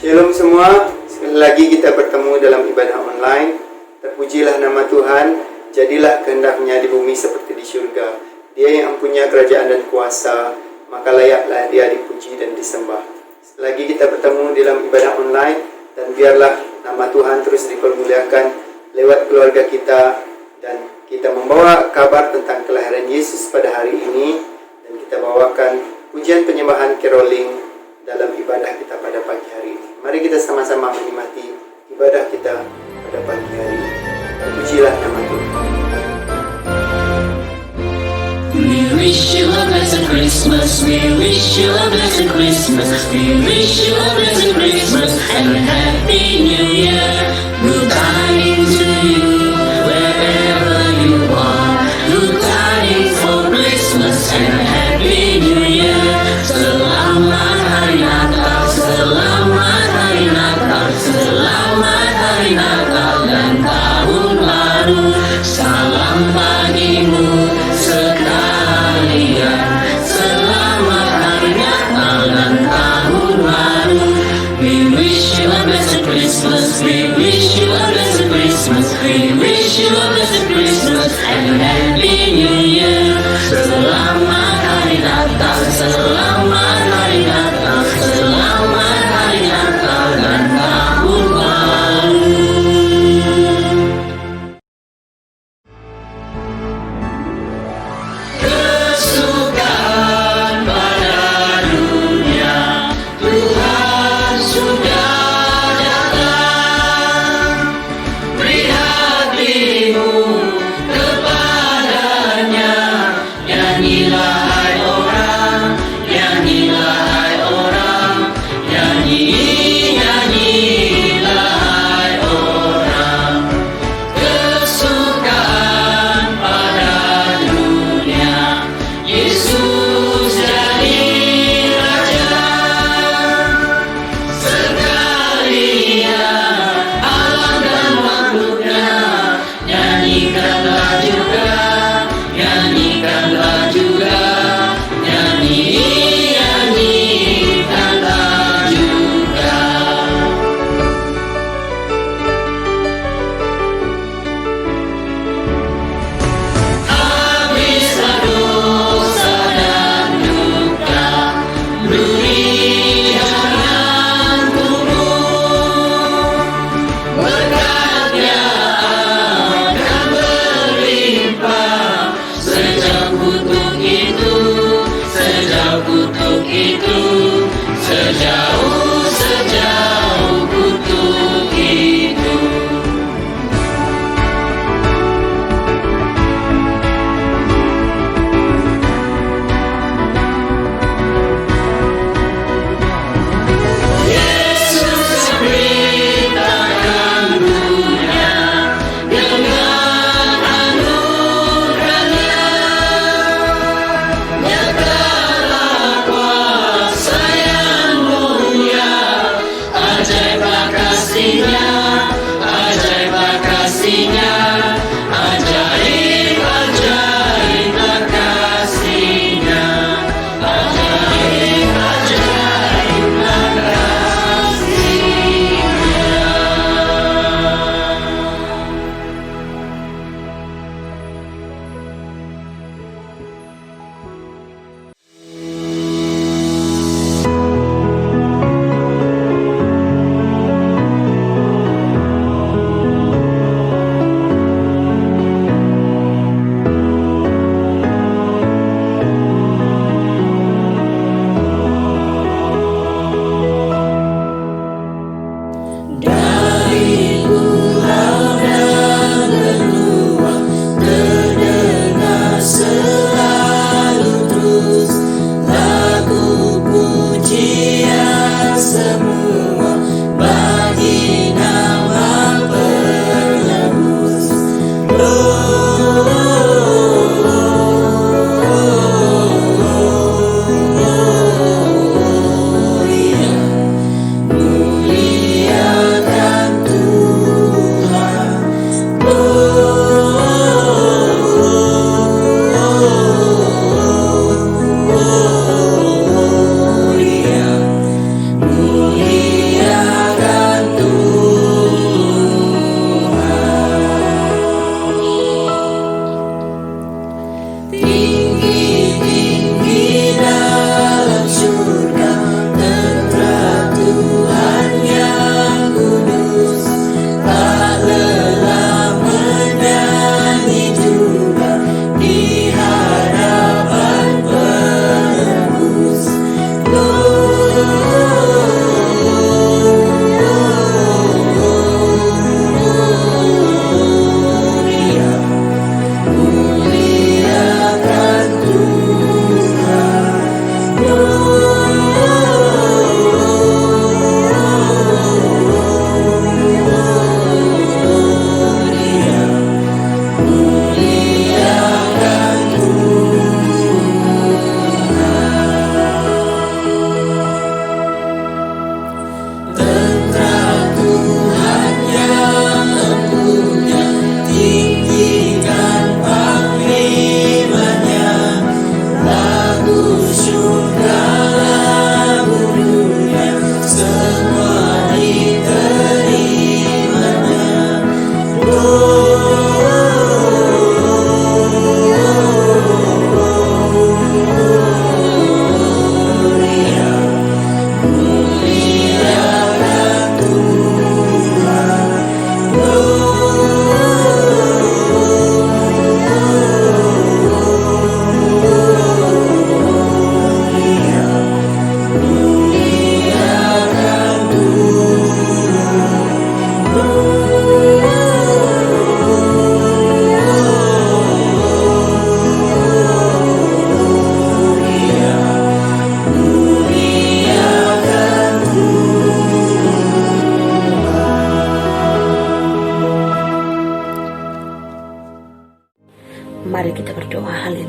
Shalom semua, sekali lagi kita bertemu dalam ibadah online. Terpujilah nama Tuhan, jadilah kehendaknya di bumi seperti di surga. Dia yang mempunyai kerajaan dan kuasa, maka layaklah dia dipuji dan disembah. Sekali lagi kita bertemu dalam ibadah online, dan biarlah nama Tuhan terus dipermuliakan lewat keluarga kita. Dan kita membawa kabar tentang kelahiran Yesus pada hari ini, dan kita bawakan pujian penyembahan caroling dalam ibadah kita pada pagi hari ini. Mari kita sama-sama menikmati ibadah kita pada pagi hari ini. Terpujilah nama Tuhan. We wish you a blessed Christmas. We wish you a blessed Christmas. We wish you a blessed Christmas and a happy New Year. Good tidings to you wherever you are. Good tidings for Christmas and a happy New Year. Selamat Hari Natal, selamat Hari Natal, selamat Hari Natal dan Tahun Baru. Salam bagimu sekalian. Selamat Hari Natal dan Tahun Baru. We wish you a blessed Christmas. We wish you a blessed Christmas. We wish you a blessed Christmas and a happy New Year. Selamat Hari Natal, selamat Hari Natal, selamat Hari Natal dan Tahun Baru. Kesukaan pada dunia, Tuhan sudah datang. Beri hatimu kepadanya. Nyanyilah hai orang, nyanyilah hai orang, nyanyilah hai orang. Kesukaan pada dunia, Yesus jadi Raja. Sekalian alam dan makhluknya, nyanyikanlah juga, nyanyikanlah juga.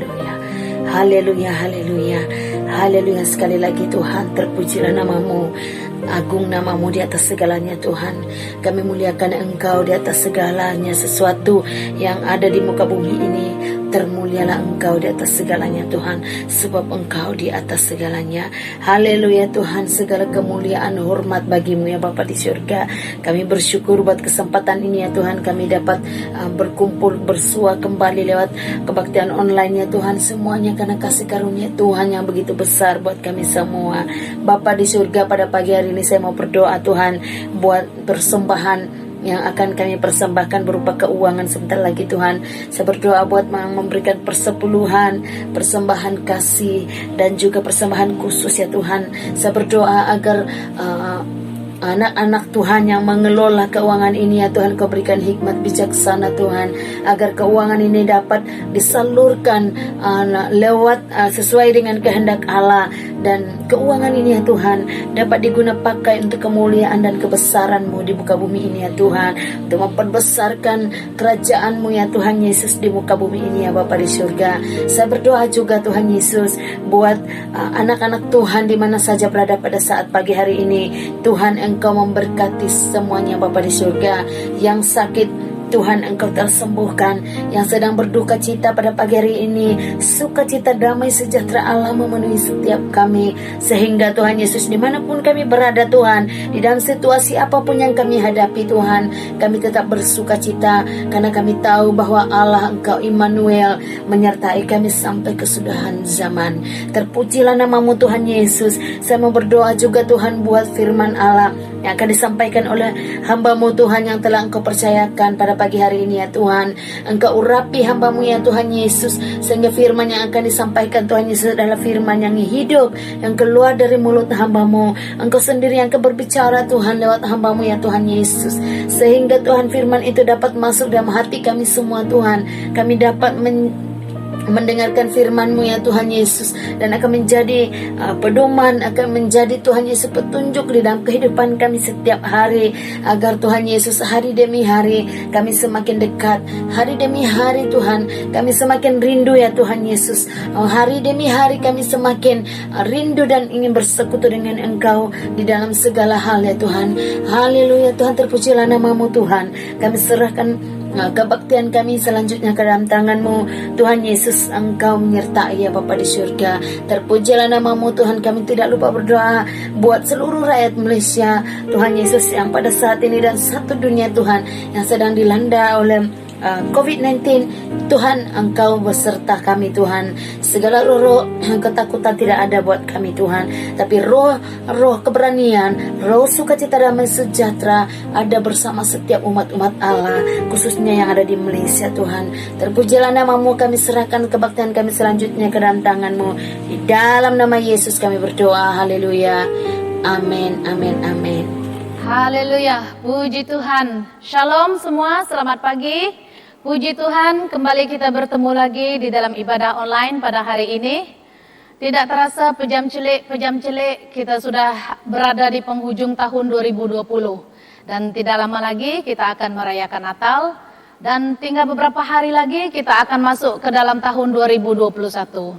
haleluya. Haleluya, haleluya. Haleluya, sekali lagi Tuhan, terpujilah namamu. Agung namamu di atas segalanya Tuhan. Kami muliakan Engkau di atas segalanya. Sesuatu yang ada di muka bumi ini, termulialah Engkau di atas segalanya Tuhan, sebab Engkau di atas segalanya. Haleluya Tuhan, segala kemuliaan hormat bagimu ya Bapa di surga. Kami bersyukur buat kesempatan ini ya Tuhan, kami dapat berkumpul bersua kembali lewat kebaktian online ya Tuhan. Semuanya karena kasih karunia Tuhan yang begitu besar buat kami semua. Bapa di surga, pada pagi hari ini saya mau berdoa Tuhan buat persembahan yang akan kami persembahkan berupa keuangan sebentar lagi Tuhan. Saya berdoa buat memberikan persepuluhan, persembahan kasih, dan juga persembahan khusus ya Tuhan. Saya berdoa agar anak-anak Tuhan yang mengelola keuangan ini ya Tuhan, Kau berikan hikmat bijaksana Tuhan, agar keuangan ini dapat disalurkan lewat sesuai dengan kehendak Allah, dan keuangan ini ya Tuhan dapat digunakan pakai untuk kemuliaan dan kebesaran-Mu di muka bumi ini ya Tuhan, untuk memperbesarkan kerajaan-Mu ya Tuhan Yesus di muka bumi ini ya Bapa di surga. Saya berdoa juga Tuhan Yesus buat anak-anak Tuhan di mana saja berada pada saat pagi hari ini. Tuhan, Engkau memberkati semuanya Bapa di surga. Yang sakit Tuhan Engkau tersembuhkan, yang sedang berduka cita pada pagi hari ini, sukacita damai sejahtera Allah memenuhi setiap kami, sehingga Tuhan Yesus dimanapun kami berada Tuhan, di dalam situasi apapun yang kami hadapi Tuhan, kami tetap bersuka cita, karena kami tahu bahwa Allah Engkau Immanuel menyertai kami sampai kesudahan zaman. Terpujilah namamu Tuhan Yesus. Saya mau berdoa juga Tuhan buat firman Allah yang akan disampaikan oleh hamba-Mu Tuhan yang telah Engkau percayakan pada pagi hari ini ya Tuhan. Engkau urapi hamba-Mu ya Tuhan Yesus, sehingga firman yang akan disampaikan Tuhan Yesus adalah firman yang hidup, yang keluar dari mulut hamba-Mu. Engkau sendiri yang akan berbicara Tuhan lewat hamba-Mu ya Tuhan Yesus, sehingga Tuhan firman itu dapat masuk dalam hati kami semua Tuhan. Kami dapat mendengarkan firman-Mu ya Tuhan Yesus, dan akan menjadi pedoman, akan menjadi Tuhan Yesus petunjuk di dalam kehidupan kami setiap hari, agar Tuhan Yesus hari demi hari kami semakin dekat, hari demi hari Tuhan kami semakin rindu ya Tuhan Yesus, hari demi hari kami semakin rindu dan ingin bersekutu dengan Engkau di dalam segala hal ya Tuhan. Haleluya Tuhan, terpujilah namamu Tuhan. Kami serahkan kebaktian kami selanjutnya ke dalam tangan-Mu Tuhan Yesus. Engkau menyertai ya Bapa di surga. Terpujilah namamu Tuhan. Kami tidak lupa berdoa buat seluruh rakyat Malaysia Tuhan Yesus, yang pada saat ini dan satu dunia Tuhan yang sedang dilanda oleh COVID-19. Tuhan, Engkau beserta kami Tuhan. Segala roh ketakutan tidak ada buat kami Tuhan, tapi roh keberanian, roh sukacita damai sejahtera ada bersama setiap umat-umat Allah, khususnya yang ada di Malaysia Tuhan. Terpujilah namamu. Kami serahkan kebaktian kami selanjutnya ke dalam tangan-Mu. Di dalam nama Yesus kami berdoa. Haleluya. Amin, amin, amin. Haleluya, puji Tuhan. Shalom semua, selamat pagi. Puji Tuhan, kembali kita bertemu lagi di dalam ibadah online pada hari ini. Tidak terasa pejam celik kita sudah berada di penghujung tahun 2020. Dan tidak lama lagi kita akan merayakan Natal. Dan tinggal beberapa hari lagi kita akan masuk ke dalam tahun 2021.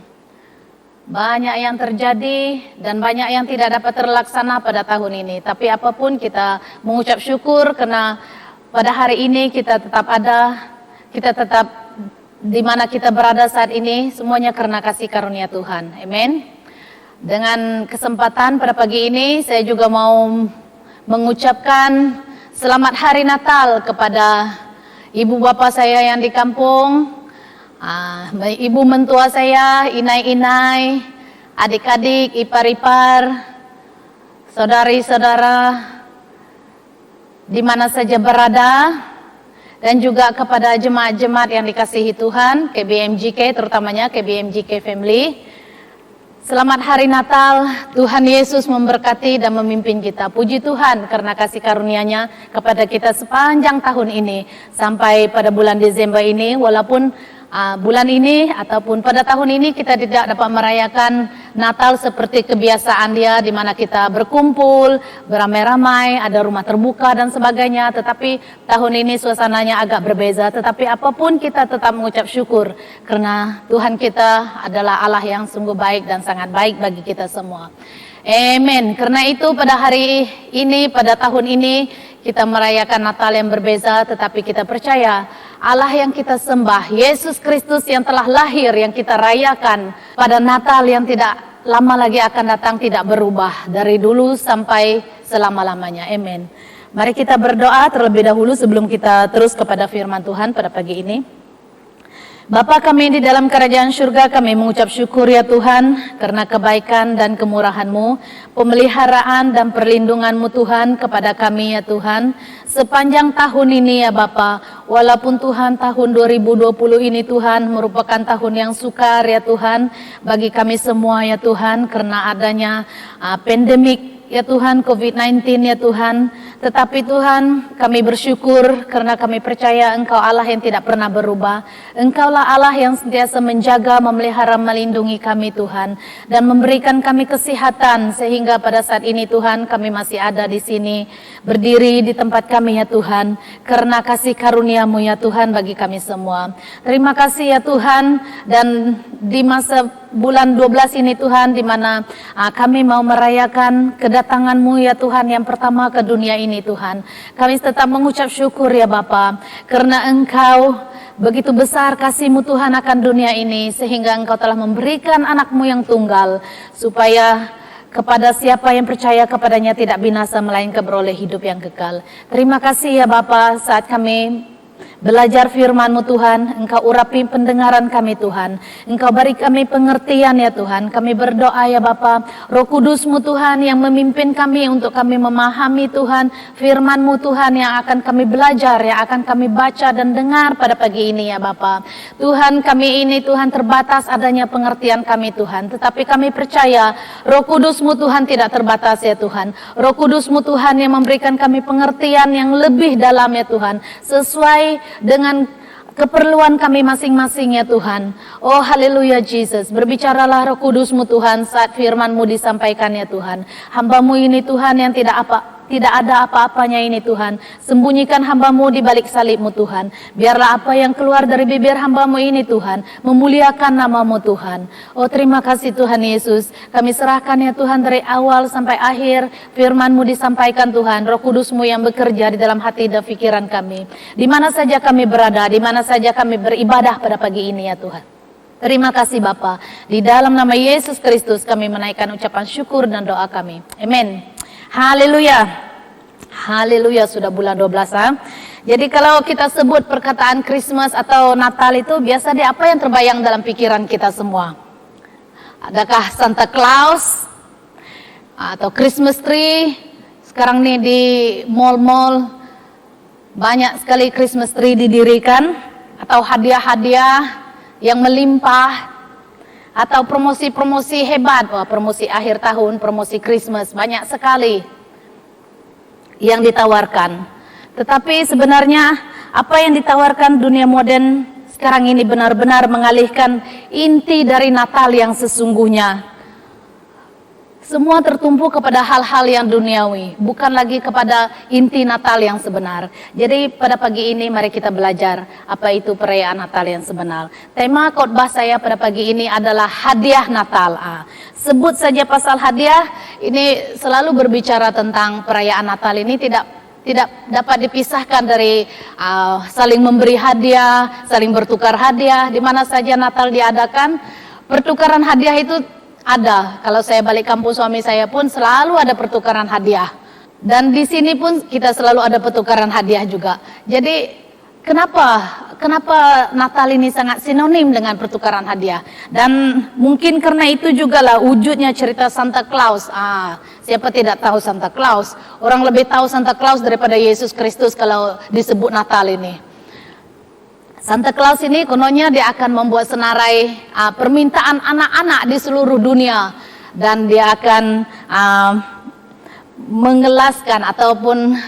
Banyak yang terjadi dan banyak yang tidak dapat terlaksana pada tahun ini. Tapi apapun kita mengucap syukur karena pada hari ini kita tetap ada, kita tetap di mana kita berada saat ini, semuanya karena kasih karunia Tuhan. Amin. Dengan kesempatan pada pagi ini, saya juga mau mengucapkan selamat hari Natal kepada ibu bapa saya yang di kampung, ibu mentua saya, inai-inai, adik-adik, ipar-ipar, saudari-saudara, di mana saja berada, dan juga kepada jemaat-jemaat yang dikasihi Tuhan, KBMJK, terutamanya KBMJK Family. Selamat hari Natal, Tuhan Yesus memberkati dan memimpin kita. Puji Tuhan karena kasih karunia-Nya kepada kita sepanjang tahun ini, sampai pada bulan Desember ini, walaupun bulan ini ataupun pada tahun ini kita tidak dapat merayakan Natal seperti kebiasaan dia, di mana kita berkumpul, beramai-ramai, ada rumah terbuka dan sebagainya. Tetapi tahun ini suasananya agak berbeza. Tetapi apapun kita tetap mengucap syukur, karena Tuhan kita adalah Allah yang sungguh baik dan sangat baik bagi kita semua. Amin. Karena itu pada hari ini, pada tahun ini, kita merayakan Natal yang berbeza, tetapi kita percaya Allah yang kita sembah, Yesus Kristus yang telah lahir, yang kita rayakan pada Natal yang tidak lama lagi akan datang, tidak berubah dari dulu sampai selama-lamanya. Amin. Mari kita berdoa terlebih dahulu sebelum kita terus kepada firman Tuhan pada pagi ini. Bapa kami di dalam kerajaan surga, kami mengucap syukur ya Tuhan, karena kebaikan dan kemurahan-Mu, pemeliharaan dan perlindungan-Mu Tuhan kepada kami ya Tuhan, sepanjang tahun ini ya Bapa. Walaupun Tuhan tahun 2020 ini Tuhan merupakan tahun yang sukar ya Tuhan, bagi kami semua ya Tuhan, karena adanya pandemik ya Tuhan, COVID-19 ya Tuhan. Tetapi Tuhan, kami bersyukur karena kami percaya Engkau Allah yang tidak pernah berubah. Engkaulah Allah yang sentiasa menjaga, memelihara, melindungi kami Tuhan, dan memberikan kami kesehatan sehingga pada saat ini Tuhan kami masih ada di sini, berdiri di tempat kami ya Tuhan, karena kasih karunia-Mu ya Tuhan bagi kami semua. Terima kasih ya Tuhan, dan di masa bulan 12 ini Tuhan, di mana kami mau merayakan kedatangan-Mu ya Tuhan yang pertama ke dunia ini Tuhan. Kami tetap mengucap syukur ya Bapa, karena Engkau begitu besar kasih-Mu Tuhan akan dunia ini, sehingga Engkau telah memberikan anak-Mu yang tunggal, supaya kepada siapa yang percaya kepadanya tidak binasa, melainkan beroleh hidup yang kekal. Terima kasih ya Bapa, saat kami belajar firman-Mu Tuhan, Engkau urapi pendengaran kami Tuhan, Engkau beri kami pengertian ya Tuhan. Kami berdoa ya Bapa, Roh Kudus-Mu Tuhan yang memimpin kami untuk kami memahami Tuhan firman-Mu Tuhan yang akan kami belajar, yang akan kami baca dan dengar pada pagi ini ya Bapa. Tuhan, kami ini Tuhan terbatas adanya pengertian kami Tuhan, tetapi kami percaya Roh Kudus-Mu Tuhan tidak terbatas ya Tuhan. Roh Kudus-Mu Tuhan yang memberikan kami pengertian yang lebih dalam ya Tuhan, sesuai dengan keperluan kami masing-masing ya Tuhan. Oh haleluya Jesus, berbicaralah Roh Kudus-Mu Tuhan saat firman-Mu disampaikan ya Tuhan. Hamba-Mu ini Tuhan yang tidak ada apa-apanya ini Tuhan, sembunyikan hamba-Mu di balik salib-Mu Tuhan. Biarlah apa yang keluar dari bibir hamba-Mu ini Tuhan memuliakan nama-Mu Tuhan. Oh terima kasih Tuhan Yesus, kami serahkan ya Tuhan dari awal sampai akhir firman-Mu disampaikan Tuhan. Roh Kudus-Mu yang bekerja di dalam hati dan pikiran kami, di mana saja kami berada, di mana saja kami beribadah pada pagi ini ya Tuhan. Terima kasih Bapa, di dalam nama Yesus Kristus kami menaikkan ucapan syukur dan doa kami. Amin. Haleluya. Haleluya, sudah bulan 12 ha? Jadi kalau kita sebut perkataan Christmas atau Natal itu biasanya apa yang terbayang dalam pikiran kita semua? Adakah Santa Claus atau Christmas tree? Sekarang nih di mall-mall banyak sekali Christmas tree didirikan, atau hadiah-hadiah yang melimpah, atau promosi-promosi hebat. Wah, promosi akhir tahun, promosi Christmas, banyak sekali yang ditawarkan. Tetapi sebenarnya apa yang ditawarkan dunia modern sekarang ini benar-benar mengalihkan inti dari Natal yang sesungguhnya. Semua tertumpu kepada hal-hal yang duniawi, bukan lagi kepada inti Natal yang sebenar. Jadi pada pagi ini mari kita belajar apa itu perayaan Natal yang sebenar. Tema khotbah saya pada pagi ini adalah hadiah Natal. Sebut saja pasal hadiah, ini selalu berbicara tentang perayaan Natal ini tidak dapat dipisahkan dari saling memberi hadiah, saling bertukar hadiah. Di mana saja Natal diadakan, pertukaran hadiah itu ada. Kalau saya balik kampung suami saya pun selalu ada pertukaran hadiah. Dan di sini pun kita selalu ada pertukaran hadiah juga. Jadi kenapa Natal ini sangat sinonim dengan pertukaran hadiah? Dan mungkin karena itu juga lah wujudnya cerita Santa Claus. Siapa tidak tahu Santa Claus? Orang lebih tahu Santa Claus daripada Yesus Kristus kalau disebut Natal ini. Santa Claus ini kononnya dia akan membuat senarai permintaan anak-anak di seluruh dunia, dan dia akan mengelaskan ataupun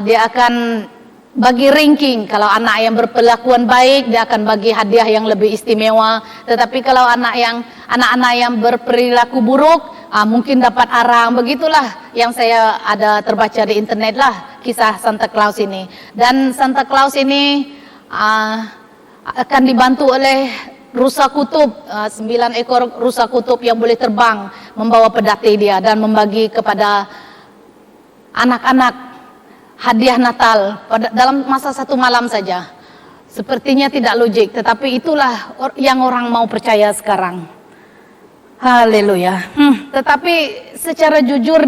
dia akan bagi ranking. Kalau anak yang berperlakuan baik, dia akan bagi hadiah yang lebih istimewa. Tetapi kalau anak-anak yang berperilaku buruk, mungkin dapat arang. Begitulah yang saya ada terbaca di internet lah, kisah Santa Claus ini. Dan Santa Claus ini akan dibantu oleh rusa kutub, 9 ekor rusa kutub yang boleh terbang membawa pedati dia dan membagi kepada anak-anak hadiah Natal dalam masa 1 malam saja. Sepertinya tidak logik, tetapi itulah yang orang mau percaya sekarang. Haleluya. Tetapi secara jujur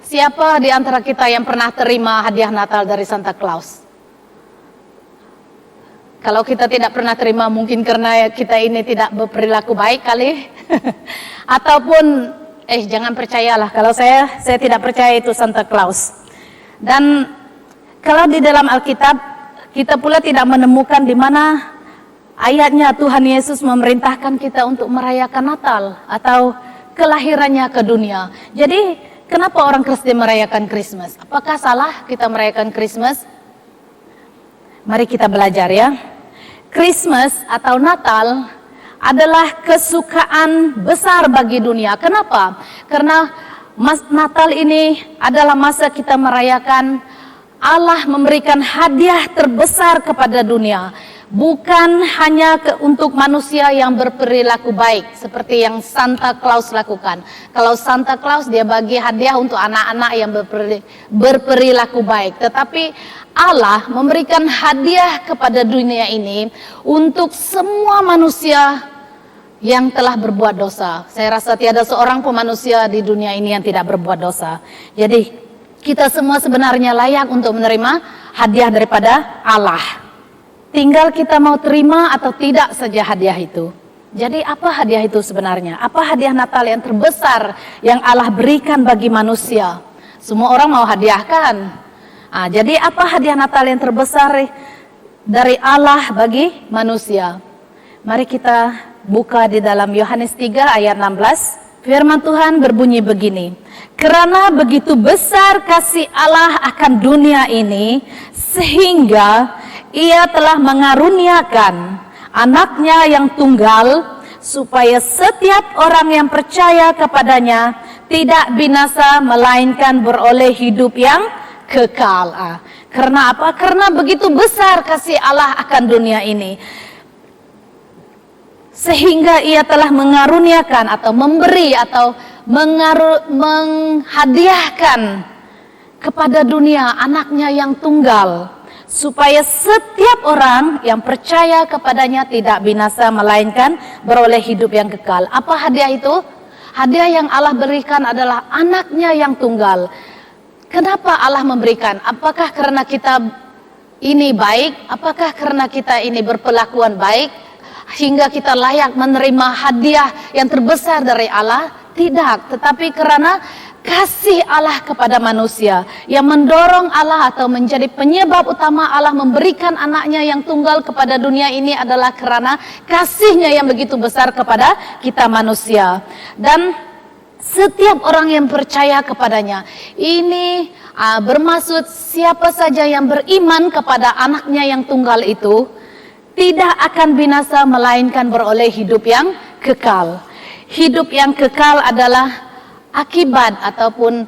siapa di antara kita yang pernah terima hadiah Natal dari Santa Claus? Kalau kita tidak pernah terima, mungkin karena kita ini tidak berperilaku baik kali. Ataupun jangan percayalah, kalau saya tidak percaya itu Santa Claus. Dan kalau di dalam Alkitab kita pula tidak menemukan di mana ayatnya Tuhan Yesus memerintahkan kita untuk merayakan Natal atau kelahirannya ke dunia. Jadi kenapa orang Kristen merayakan Christmas? Apakah salah kita merayakan Christmas? Mari kita belajar ya. Christmas atau Natal adalah kesukaan besar bagi dunia. Kenapa? Karena Natal ini adalah masa kita merayakan Allah memberikan hadiah terbesar kepada dunia. Bukan hanya untuk manusia yang berperilaku baik seperti yang Santa Claus lakukan. Kalau Santa Claus dia bagi hadiah untuk anak-anak yang berperilaku baik. Tetapi Allah memberikan hadiah kepada dunia ini untuk semua manusia yang telah berbuat dosa. Saya rasa tiada seorang pun manusia di dunia ini yang tidak berbuat dosa. Jadi kita semua sebenarnya layak untuk menerima hadiah daripada Allah. Tinggal kita mau terima atau tidak saja hadiah itu. Jadi apa hadiah itu sebenarnya? Apa hadiah Natal yang terbesar yang Allah berikan bagi manusia? Semua orang mau hadiahkan. Jadi apa hadiah Natal yang terbesar dari Allah bagi manusia? Mari kita buka di dalam Yohanes 3 ayat 16. Firman Tuhan berbunyi begini. Karena begitu besar kasih Allah akan dunia ini, sehingga Ia telah mengaruniakan anaknya yang tunggal, supaya setiap orang yang percaya kepadanya tidak binasa, melainkan beroleh hidup yang kekal. Karena apa? Karena begitu besar kasih Allah akan dunia ini, sehingga Ia telah mengaruniakan atau memberi atau menghadiahkan kepada dunia anaknya yang tunggal, supaya setiap orang yang percaya kepadanya tidak binasa, melainkan beroleh hidup yang kekal. Apa hadiah itu? Hadiah yang Allah berikan adalah anaknya yang tunggal. Kenapa Allah memberikan? Apakah karena kita ini baik? Apakah karena kita ini berperlakuan baik hingga kita layak menerima hadiah yang terbesar dari Allah? Tidak, tetapi karena kasih Allah kepada manusia yang mendorong Allah atau menjadi penyebab utama Allah memberikan anaknya yang tunggal kepada dunia ini adalah karena kasihnya yang begitu besar kepada kita manusia. Dan setiap orang yang percaya kepadanya, ini bermaksud siapa saja yang beriman kepada anaknya yang tunggal itu tidak akan binasa, melainkan beroleh hidup yang kekal. Hidup yang kekal adalah akibat ataupun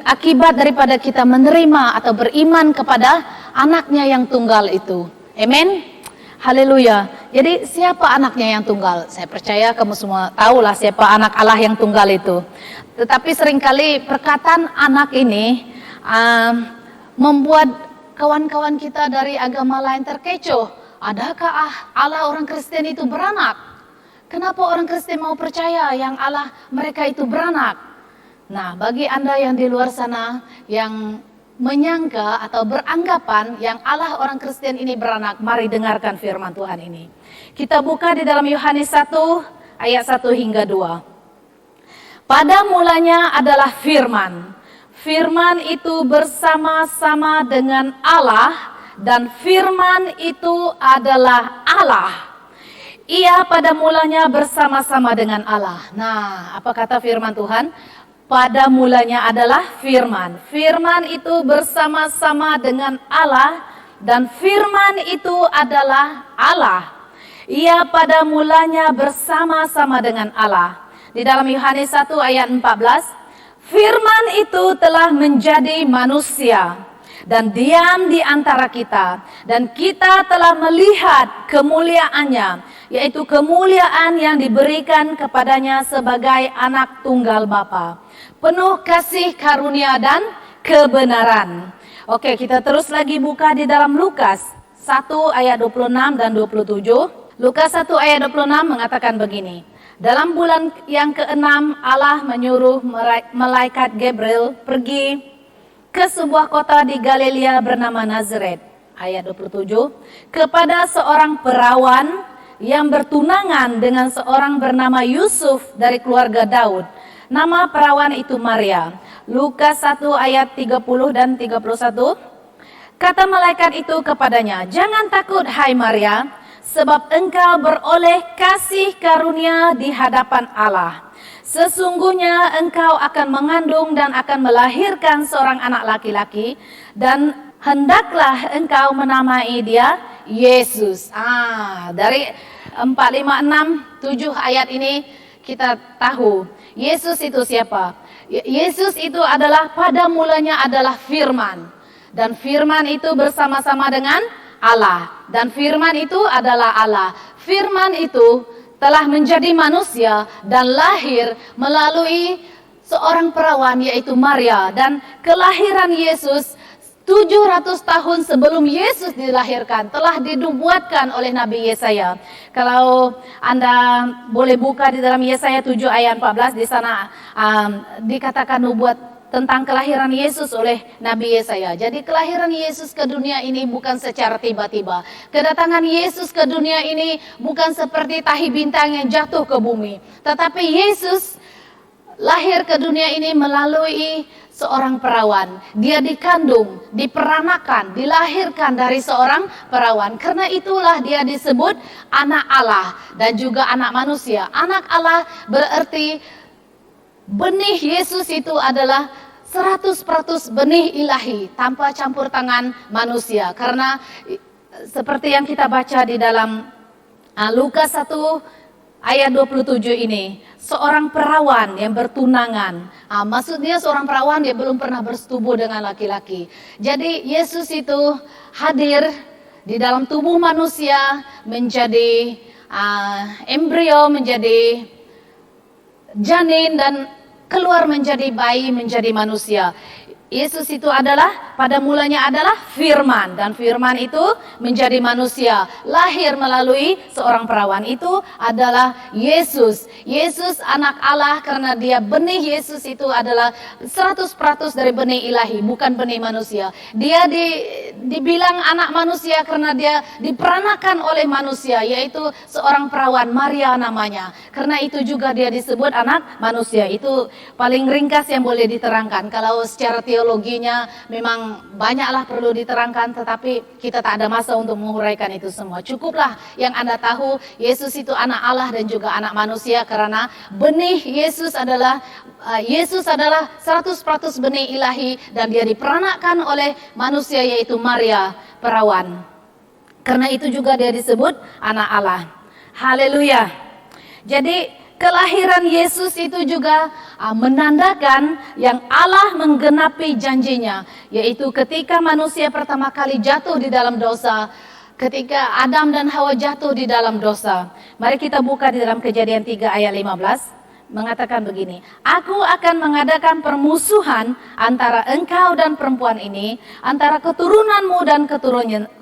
akibat daripada kita menerima atau beriman kepada anaknya yang tunggal itu. Amin. Haleluya. Jadi siapa anaknya yang tunggal? Saya percaya kamu semua tahulah siapa anak Allah yang tunggal itu. Tetapi seringkali perkataan anak ini membuat kawan-kawan kita dari agama lain terkecoh. Adakah Allah orang Kristen itu beranak? Kenapa orang Kristen mau percaya yang Allah mereka itu beranak? Nah, bagi Anda yang di luar sana yang menyangka atau beranggapan yang Allah orang Kristen ini beranak, mari dengarkan firman Tuhan ini. Kita buka di dalam Yohanes 1 ayat 1 hingga 2. Pada mulanya adalah firman. Firman itu bersama-sama dengan Allah, dan firman itu adalah Allah. Ia pada mulanya bersama-sama dengan Allah. Nah, apa kata firman Tuhan? pada mulanya adalah firman. Firman itu bersama-sama dengan Allah dan firman itu adalah Allah. Ia pada mulanya bersama-sama dengan Allah. Di dalam Yohanes 1 ayat 14, firman itu telah menjadi manusia dan diam di antara kita, dan kita telah melihat kemuliaannya, yaitu kemuliaan yang diberikan kepadanya sebagai anak tunggal Bapa, penuh kasih karunia dan kebenaran. Oke, kita terus lagi buka di dalam Lukas 1 ayat 26 dan 27. Lukas 1 ayat 26 mengatakan begini. Dalam bulan yang ke-6 Allah menyuruh malaikat Gabriel pergi ke sebuah kota di Galilea bernama Nazaret, ayat 27, kepada seorang perawan yang bertunangan dengan seorang bernama Yusuf dari keluarga Daud. Nama perawan itu Maria. Lukas 1 ayat 30 dan 31. Kata malaikat itu kepadanya, "Jangan takut hai Maria, sebab engkau beroleh kasih karunia di hadapan Allah. Sesungguhnya engkau akan mengandung dan akan melahirkan seorang anak laki-laki, dan hendaklah engkau menamai dia Yesus." Dari 4, 5, 6, 7 ayat ini kita tahu Yesus itu siapa? Yesus itu adalah pada mulanya adalah firman. Dan firman itu bersama-sama dengan Allah. Dan firman itu adalah Allah. Firman itu telah menjadi manusia dan lahir melalui seorang perawan yaitu Maria. Dan kelahiran Yesus 700 tahun sebelum Yesus dilahirkan telah dinubuatkan oleh Nabi Yesaya. Kalau Anda boleh buka di dalam Yesaya 7 ayat 14, di sana dikatakan nubuat tentang kelahiran Yesus oleh Nabi Yesaya. Jadi kelahiran Yesus ke dunia ini bukan secara tiba-tiba. Kedatangan Yesus ke dunia ini bukan seperti tahi bintang yang jatuh ke bumi. Tetapi Yesus lahir ke dunia ini melalui seorang perawan. Dia dikandung, diperanakan, dilahirkan dari seorang perawan. Karena itulah dia disebut anak Allah dan juga anak manusia. Anak Allah berarti benih Yesus itu adalah 100% benih ilahi tanpa campur tangan manusia. Karena seperti yang kita baca di dalam Lukas 1 ayat 27 ini, seorang perawan yang bertunangan. Maksudnya seorang perawan dia belum pernah bersetubuh dengan laki-laki. Jadi Yesus itu hadir di dalam tubuh manusia menjadi embrio, menjadi janin dan keluar menjadi bayi, menjadi manusia. Yesus itu adalah pada mulanya adalah firman, dan firman itu menjadi manusia, lahir melalui seorang perawan. Itu adalah Yesus. Yesus anak Allah karena dia benih Yesus itu adalah 100% dari benih ilahi, bukan benih manusia. Dia dibilang anak manusia karena dia diperanakan oleh manusia, yaitu seorang perawan, Maria namanya. Karena itu juga dia disebut anak manusia. Itu paling ringkas yang boleh diterangkan. Kalau secara teologinya memang banyaklah perlu diterangkan, tetapi kita tak ada masa untuk menguraikan itu semua. Cukuplah yang Anda tahu, Yesus itu anak Allah dan juga anak manusia karena benih Yesus adalah 100% benih ilahi dan dia diperanakan oleh manusia yaitu Maria, perawan. Karena itu juga dia disebut anak Allah. Haleluya. Jadi kelahiran Yesus itu juga menandakan yang Allah menggenapi janjinya, yaitu ketika manusia pertama kali jatuh di dalam dosa, ketika Adam dan Hawa jatuh di dalam dosa. Mari kita buka di dalam Kejadian 3 ayat 15, mengatakan begini, "Aku akan mengadakan permusuhan antara engkau dan perempuan ini, antara keturunanmu dan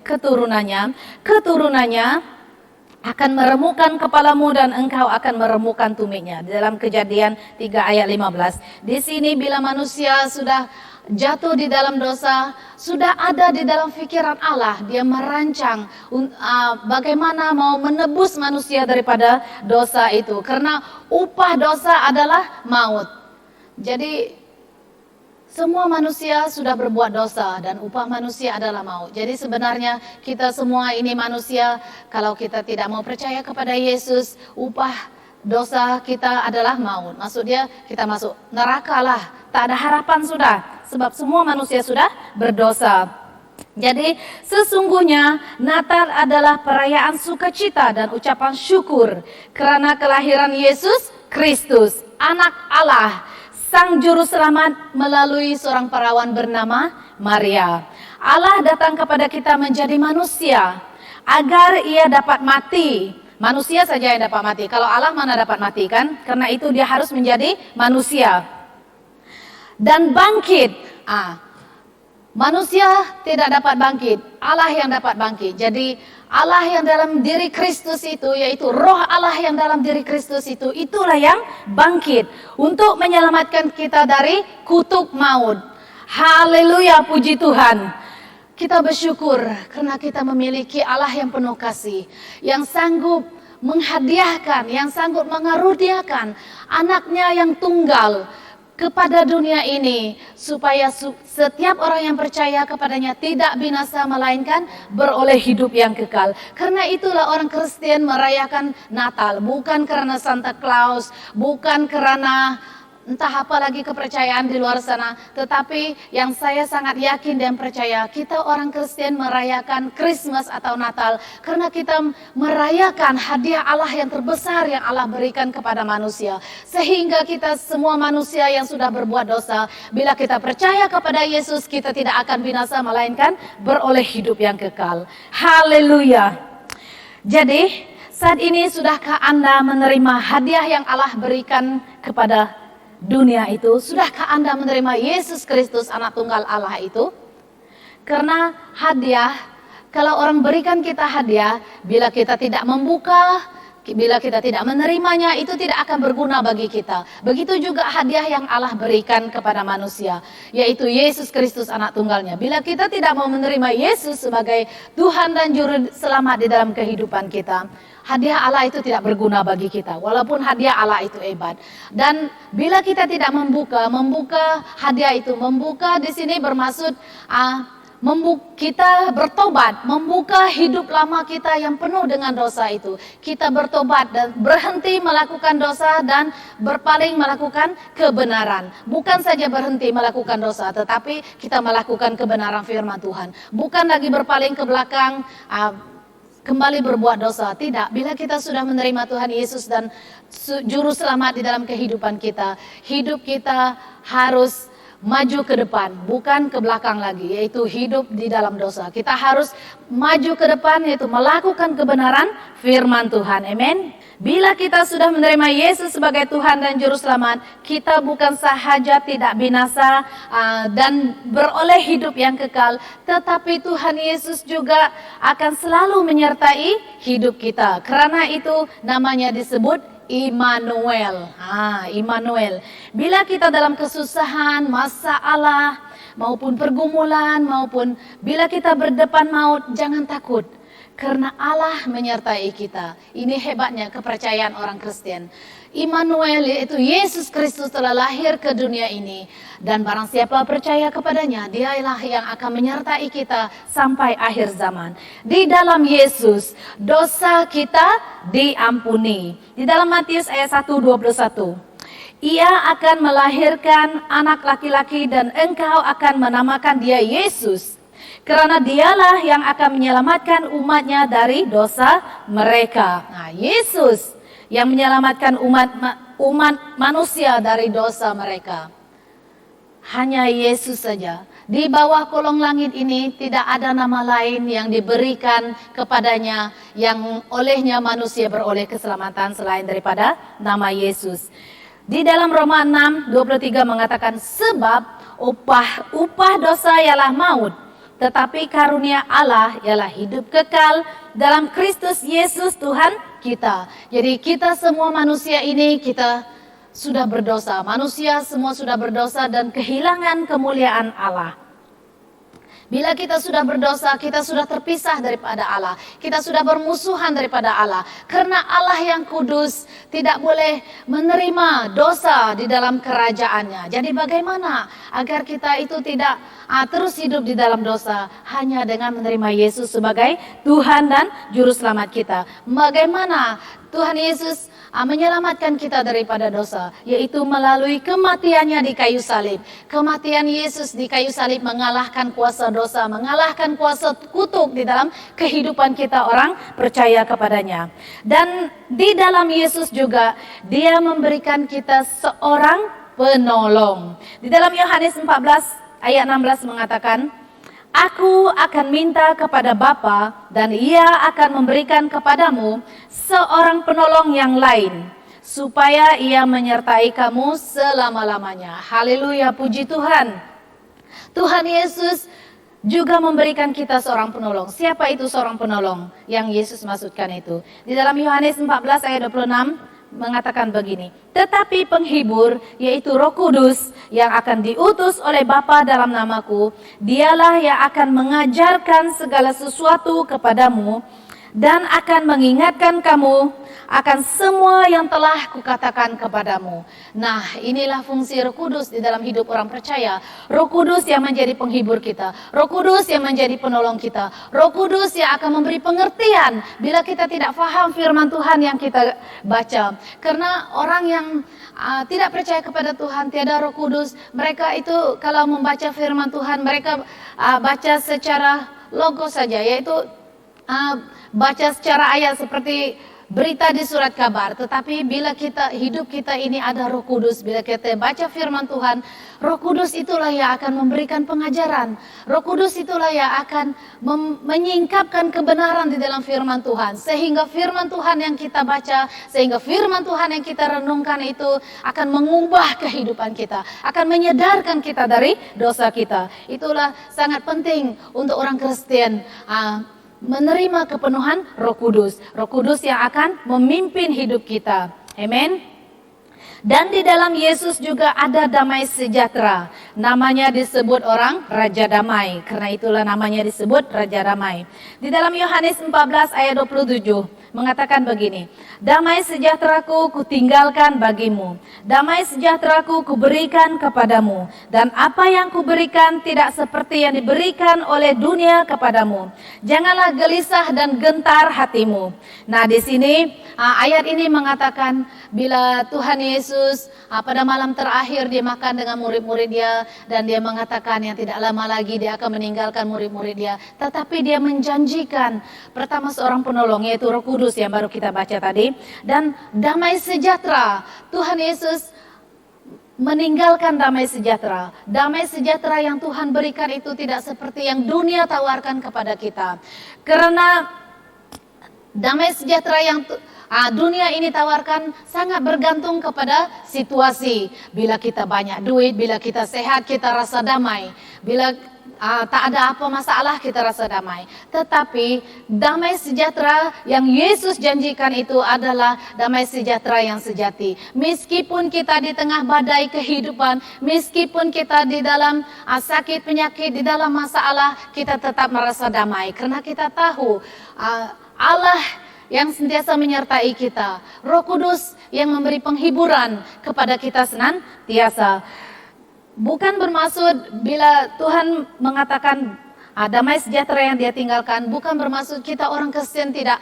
keturunannya akan meremukkan kepalamu dan engkau akan meremukkan tumitnya." Di dalam Kejadian 3 ayat 15. Di sini bila manusia sudah jatuh di dalam dosa, sudah ada di dalam pikiran Allah, dia merancang bagaimana mau menebus manusia daripada dosa itu. Karena upah dosa adalah maut. Jadi semua manusia sudah berbuat dosa dan upah manusia adalah maut. Jadi sebenarnya kita semua ini manusia, kalau kita tidak mau percaya kepada Yesus, upah dosa kita adalah maut. Maksudnya kita masuk neraka lah. Tak ada harapan sudah. Sebab semua manusia sudah berdosa. Jadi sesungguhnya Natal adalah perayaan sukacita dan ucapan syukur kerana kelahiran Yesus Kristus, anak Allah, Sang Juru Selamat melalui seorang perawan bernama Maria. Allah datang kepada kita menjadi manusia agar ia dapat mati. Manusia saja yang dapat mati. Kalau Allah mana dapat mati kan? Karena itu dia harus menjadi manusia. Dan bangkit. Manusia tidak dapat bangkit. Allah yang dapat bangkit. Jadi Allah yang dalam diri Kristus itu, yaitu roh Allah yang dalam diri Kristus itu, itulah yang bangkit untuk menyelamatkan kita dari kutuk maut. Haleluya, puji Tuhan. Kita bersyukur karena kita memiliki Allah yang penuh kasih, yang sanggup menghadiahkan, yang sanggup mengaruniakan anaknya yang tunggal kepada dunia ini, supaya setiap orang yang percaya kepadanya tidak binasa melainkan beroleh hidup yang kekal. Karena itulah orang Kristen merayakan Natal, bukan karena Santa Claus, bukan karena entah apa lagi kepercayaan di luar sana, tetapi yang saya sangat yakin dan percaya, kita orang Kristen merayakan Christmas atau Natal karena kita merayakan hadiah Allah yang terbesar yang Allah berikan kepada manusia. Sehingga kita semua manusia yang sudah berbuat dosa, bila kita percaya kepada Yesus, kita tidak akan binasa melainkan beroleh hidup yang kekal. Haleluya. Jadi saat ini sudahkah Anda menerima hadiah yang Allah berikan kepada dunia itu? Sudahkah Anda menerima Yesus Kristus, anak tunggal Allah itu? Karena hadiah, kalau orang berikan kita hadiah, bila kita tidak membuka, bila kita tidak menerimanya, itu tidak akan berguna bagi kita. Begitu juga hadiah yang Allah berikan kepada manusia, yaitu Yesus Kristus, anak tunggalnya. Bila kita tidak mau menerima Yesus sebagai Tuhan dan Juru Selamat di dalam kehidupan kita, hadiah Allah itu tidak berguna bagi kita, walaupun hadiah Allah itu hebat. Dan bila kita tidak membuka hadiah itu, membuka di sini bermaksud kita bertobat, membuka hidup lama kita yang penuh dengan dosa itu. Kita bertobat dan berhenti melakukan dosa dan berpaling melakukan kebenaran. Bukan saja berhenti melakukan dosa, tetapi kita melakukan kebenaran firman Tuhan. Bukan lagi berpaling ke belakang, kembali berbuat dosa. Tidak, bila kita sudah menerima Tuhan Yesus dan Juru Selamat di dalam kehidupan kita, hidup kita harus maju ke depan, bukan ke belakang lagi, yaitu hidup di dalam dosa. Kita harus maju ke depan, yaitu melakukan kebenaran firman Tuhan. Amin. Bila kita sudah menerima Yesus sebagai Tuhan dan Juru Selamat, kita bukan sahaja tidak binasa dan beroleh hidup yang kekal, tetapi Tuhan Yesus juga akan selalu menyertai hidup kita. Karena itu namanya disebut Immanuel. Immanuel. Bila kita dalam kesusahan, masalah, maupun pergumulan, maupun bila kita berdepan maut, jangan takut. Karena Allah menyertai kita. Ini hebatnya kepercayaan orang Kristen. Immanuel, yaitu Yesus Kristus telah lahir ke dunia ini. Dan barang siapa percaya kepadanya, dialah yang akan menyertai kita sampai akhir zaman. Di dalam Yesus, dosa kita diampuni. Di dalam Matius ayat 1:21. Ia akan melahirkan anak laki-laki dan engkau akan menamakan dia Yesus. Karena dialah yang akan menyelamatkan umatnya dari dosa mereka. Yesus yang menyelamatkan umat manusia dari dosa mereka. Hanya Yesus saja. Di bawah kolong langit ini tidak ada nama lain yang diberikan kepadanya, yang olehnya manusia beroleh keselamatan selain daripada nama Yesus. Di dalam Roma 6:23 mengatakan, sebab upah dosa ialah maut, tetapi karunia Allah ialah hidup kekal dalam Kristus Yesus Tuhan kita. Jadi kita semua manusia ini, kita sudah berdosa. Manusia semua sudah berdosa dan kehilangan kemuliaan Allah. Bila kita sudah berdosa, kita sudah terpisah daripada Allah. Kita sudah bermusuhan daripada Allah. Karena Allah yang kudus tidak boleh menerima dosa di dalam kerajaannya. Jadi bagaimana agar kita itu tidak terus hidup di dalam dosa? Hanya dengan menerima Yesus sebagai Tuhan dan Juru Selamat kita. Bagaimana Tuhan Yesus menyelamatkan kita daripada dosa, yaitu melalui kematiannya di kayu salib. Kematian Yesus di kayu salib mengalahkan kuasa dosa, mengalahkan kuasa kutuk di dalam kehidupan kita orang percaya kepadanya. Dan di dalam Yesus juga Dia memberikan kita seorang penolong. Di dalam Yohanes 14 ayat 16 mengatakan, Aku akan minta kepada Bapa dan Ia akan memberikan kepadamu seorang penolong yang lain, supaya Ia menyertai kamu selama-lamanya. Haleluya, puji Tuhan. Tuhan Yesus juga memberikan kita seorang penolong. Siapa itu seorang penolong yang Yesus maksudkan itu? Di dalam Yohanes 14 ayat 26 mengatakan begini, tetapi penghibur, yaitu Roh Kudus yang akan diutus oleh Bapa dalam namaku, Dialah yang akan mengajarkan segala sesuatu kepadamu dan akan mengingatkan kamu akan semua yang telah kukatakan kepadamu. Nah, inilah fungsi Roh Kudus di dalam hidup orang percaya. Roh Kudus yang menjadi penghibur kita, Roh Kudus yang menjadi penolong kita, Roh Kudus yang akan memberi pengertian bila kita tidak faham firman Tuhan yang kita baca. Karena orang yang tidak percaya kepada Tuhan, tiada Roh Kudus, mereka itu kalau membaca firman Tuhan, mereka baca secara logos saja, yaitu baca secara ayat seperti berita di surat kabar. Tetapi bila hidup kita ini ada Roh Kudus, bila kita baca firman Tuhan, Roh Kudus itulah yang akan memberikan pengajaran. Roh Kudus itulah yang akan menyingkapkan kebenaran di dalam firman Tuhan, sehingga firman Tuhan yang kita baca, sehingga firman Tuhan yang kita renungkan itu akan mengubah kehidupan kita, akan menyadarkan kita dari dosa kita. Itulah sangat penting untuk orang Kristen menerima kepenuhan Roh Kudus. Roh Kudus yang akan memimpin hidup kita. Amin. Dan di dalam Yesus juga ada damai sejahtera. Namanya disebut orang Raja Damai. Karena itulah namanya disebut Raja Damai. Di dalam Yohanes 14 ayat 27 mengatakan begini, damai sejahteraku kutinggalkan bagimu, damai sejahteraku kuberikan kepadamu, dan apa yang kuberikan tidak seperti yang diberikan oleh dunia kepadamu. Janganlah gelisah dan gentar hatimu. Nah, di sini ayat ini mengatakan bila Tuhan Yesus pada malam terakhir dia makan dengan murid-murid dia, dan dia mengatakan yang tidak lama lagi dia akan meninggalkan murid-murid dia, tetapi dia menjanjikan pertama seorang penolong, yaitu Roh Kudus yang baru kita baca tadi, dan damai sejahtera. Tuhan Yesus meninggalkan damai sejahtera. Damai sejahtera yang Tuhan berikan itu tidak seperti yang dunia tawarkan kepada kita. Karena damai sejahtera yang dunia ini tawarkan sangat bergantung kepada situasi. Bila kita banyak duit, bila kita sehat, kita rasa damai. Bila tak ada apa masalah, kita rasa damai. Tetapi damai sejahtera yang Yesus janjikan itu adalah damai sejahtera yang sejati. Meskipun kita di tengah badai kehidupan, meskipun kita di dalam sakit penyakit, di dalam masalah, kita tetap merasa damai. Karena kita tahu Allah yang sentiasa menyertai kita, Roh Kudus yang memberi penghiburan kepada kita senantiasa. Bukan bermaksud bila Tuhan mengatakan damai sejahtera yang dia tinggalkan, bukan bermaksud kita orang Kristen tidak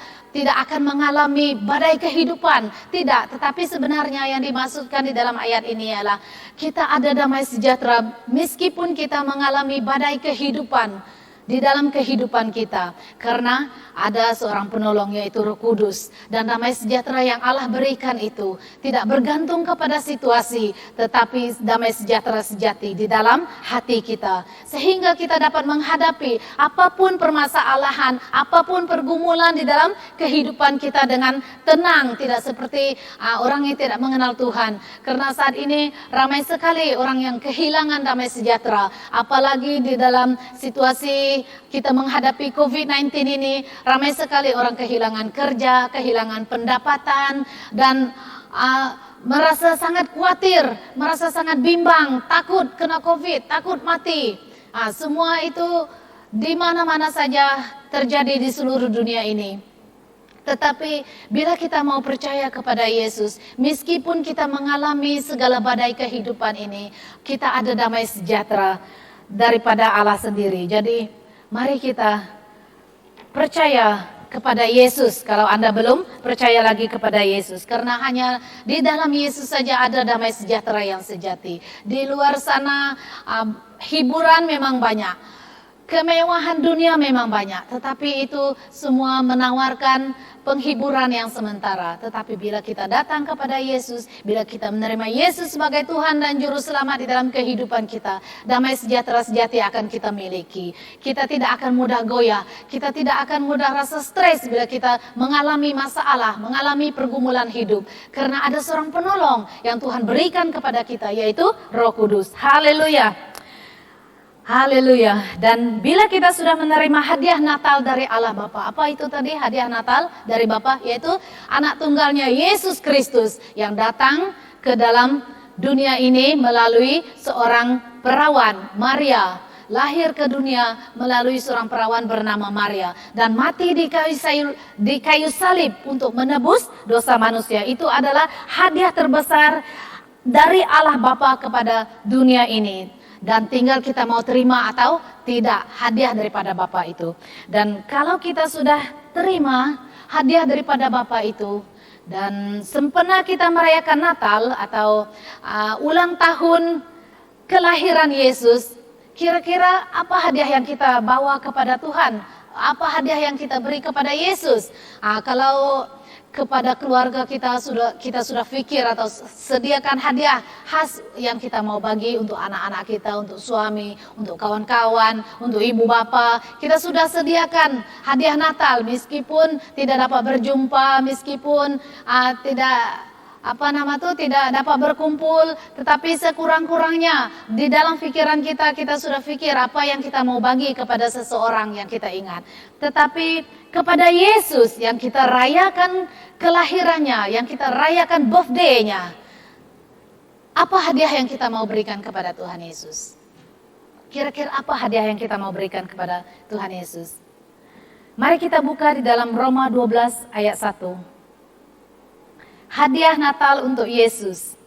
akan mengalami badai kehidupan. Tidak, tetapi sebenarnya yang dimaksudkan di dalam ayat ini ialah kita ada damai sejahtera meskipun kita mengalami badai kehidupan di dalam kehidupan kita, karena ada seorang penolong, yaitu Roh Kudus. Dan damai sejahtera yang Allah berikan itu tidak bergantung kepada situasi, tetapi damai sejahtera sejati di dalam hati kita, sehingga kita dapat menghadapi apapun permasalahan, apapun pergumulan di dalam kehidupan kita dengan tenang, tidak seperti orang yang tidak mengenal Tuhan. Karena saat ini ramai sekali orang yang kehilangan damai sejahtera, apalagi di dalam situasi kita menghadapi COVID-19 ini, ramai sekali orang kehilangan kerja, kehilangan pendapatan, dan merasa sangat khawatir, merasa sangat bimbang, takut kena COVID, takut mati. Semua itu di mana-mana saja terjadi di seluruh dunia ini. Tetapi bila kita mau percaya kepada Yesus, meskipun kita mengalami segala badai kehidupan ini, kita ada damai sejahtera daripada Allah sendiri. Jadi mari kita percaya kepada Yesus kalau Anda belum percaya lagi kepada Yesus. Karena hanya di dalam Yesus saja ada damai sejahtera yang sejati. Di luar sana hiburan memang banyak, kemewahan dunia memang banyak, tetapi itu semua menawarkan penghiburan yang sementara. Tetapi bila kita datang kepada Yesus, bila kita menerima Yesus sebagai Tuhan dan Juru Selamat di dalam kehidupan kita, damai sejahtera sejati akan kita miliki. Kita tidak akan mudah goyah, kita tidak akan mudah rasa stres bila kita mengalami masalah, mengalami pergumulan hidup. Karena ada seorang penolong yang Tuhan berikan kepada kita, yaitu Roh Kudus. Haleluya. Haleluya. Dan bila kita sudah menerima hadiah Natal dari Allah Bapa, apa itu tadi hadiah Natal dari Bapa? Yaitu anak tunggalnya Yesus Kristus yang datang ke dalam dunia ini melalui seorang perawan, Maria. Lahir ke dunia melalui seorang perawan bernama Maria dan mati di kayu salib untuk menebus dosa manusia. Itu adalah hadiah terbesar dari Allah Bapa kepada dunia ini. Dan tinggal kita mau terima atau tidak hadiah daripada Bapa itu. Dan kalau kita sudah terima hadiah daripada Bapa itu, dan sempena kita merayakan Natal atau ulang tahun kelahiran Yesus, kira-kira apa hadiah yang kita bawa kepada Tuhan? Apa hadiah yang kita beri kepada Yesus? Kalau kepada keluarga kita sudah pikir atau sediakan hadiah khas yang kita mau bagi untuk anak-anak kita, untuk suami, untuk kawan-kawan, untuk ibu bapa. Kita sudah sediakan hadiah Natal meskipun tidak dapat berjumpa, meskipun tidak dapat berkumpul, tetapi sekurang-kurangnya di dalam pikiran kita sudah pikir apa yang kita mau bagi kepada seseorang yang kita ingat. Tetapi kepada Yesus yang kita rayakan kelahirannya, yang kita rayakan birthday-nya, apa hadiah yang kita mau berikan kepada Tuhan Yesus? Kira-kira apa hadiah yang kita mau berikan kepada Tuhan Yesus? Mari kita buka di dalam Roma 12 ayat 1. Hadiah Natal untuk Yesus.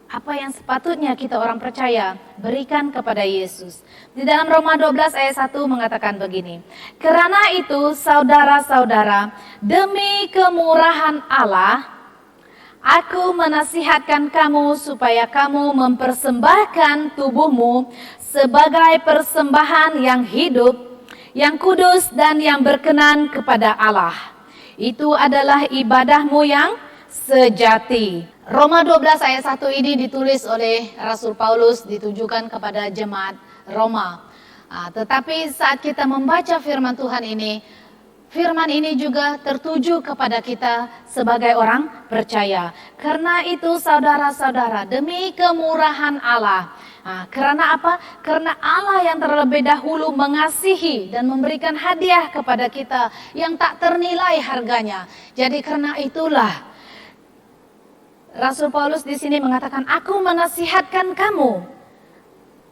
Apa yang sepatutnya kita orang percaya berikan kepada Yesus. Di dalam Roma 12 ayat 1 mengatakan begini. Karena itu saudara-saudara, demi kemurahan Allah, aku menasihatkan kamu supaya kamu mempersembahkan tubuhmu sebagai persembahan yang hidup, yang kudus dan yang berkenan kepada Allah. Itu adalah ibadahmu yang sejati. Roma 12 ayat 1 ini ditulis oleh Rasul Paulus, ditujukan kepada jemaat Roma. Tetapi saat kita membaca firman Tuhan ini, firman ini juga tertuju kepada kita sebagai orang percaya. Karena itu saudara-saudara, demi kemurahan Allah. Karena apa? Karena Allah yang terlebih dahulu mengasihi dan memberikan hadiah kepada kita yang tak ternilai harganya. Jadi karena itulah Rasul Paulus di sini mengatakan, aku menasihatkan kamu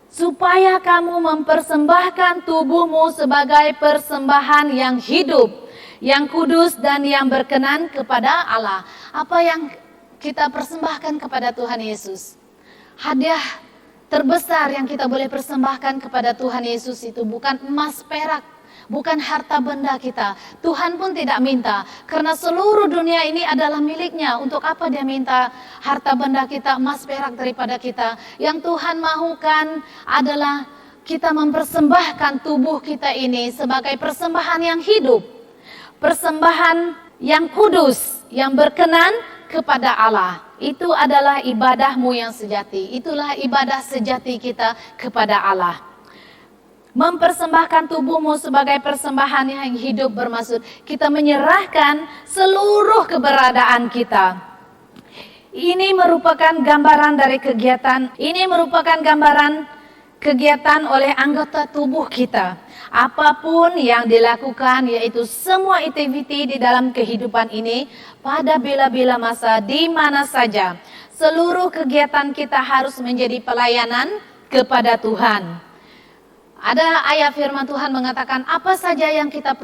supaya kamu mempersembahkan tubuhmu sebagai persembahan yang hidup, yang kudus dan yang berkenan kepada Allah. Apa yang kita persembahkan kepada Tuhan Yesus? Hadiah terbesar yang kita boleh persembahkan kepada Tuhan Yesus itu bukan emas perak, bukan harta benda kita. Tuhan pun tidak minta, karena seluruh dunia ini adalah miliknya. Untuk apa dia minta harta benda kita, emas perak daripada kita? Yang Tuhan mahukan adalah kita mempersembahkan tubuh kita ini sebagai persembahan yang hidup, persembahan yang kudus, yang berkenan kepada Allah. Itu adalah ibadahmu yang sejati. Itulah ibadah sejati kita kepada Allah. Mempersembahkan tubuhmu sebagai persembahan yang hidup bermaksud kita menyerahkan seluruh keberadaan kita. Ini merupakan gambaran dari kegiatan, kegiatan oleh anggota tubuh kita. Apapun yang dilakukan, yaitu semua aktiviti di dalam kehidupan ini, pada bila-bila masa, di mana saja, seluruh kegiatan kita harus menjadi pelayanan kepada Tuhan. Ada ayat firman Tuhan mengatakan, apa saja yang kita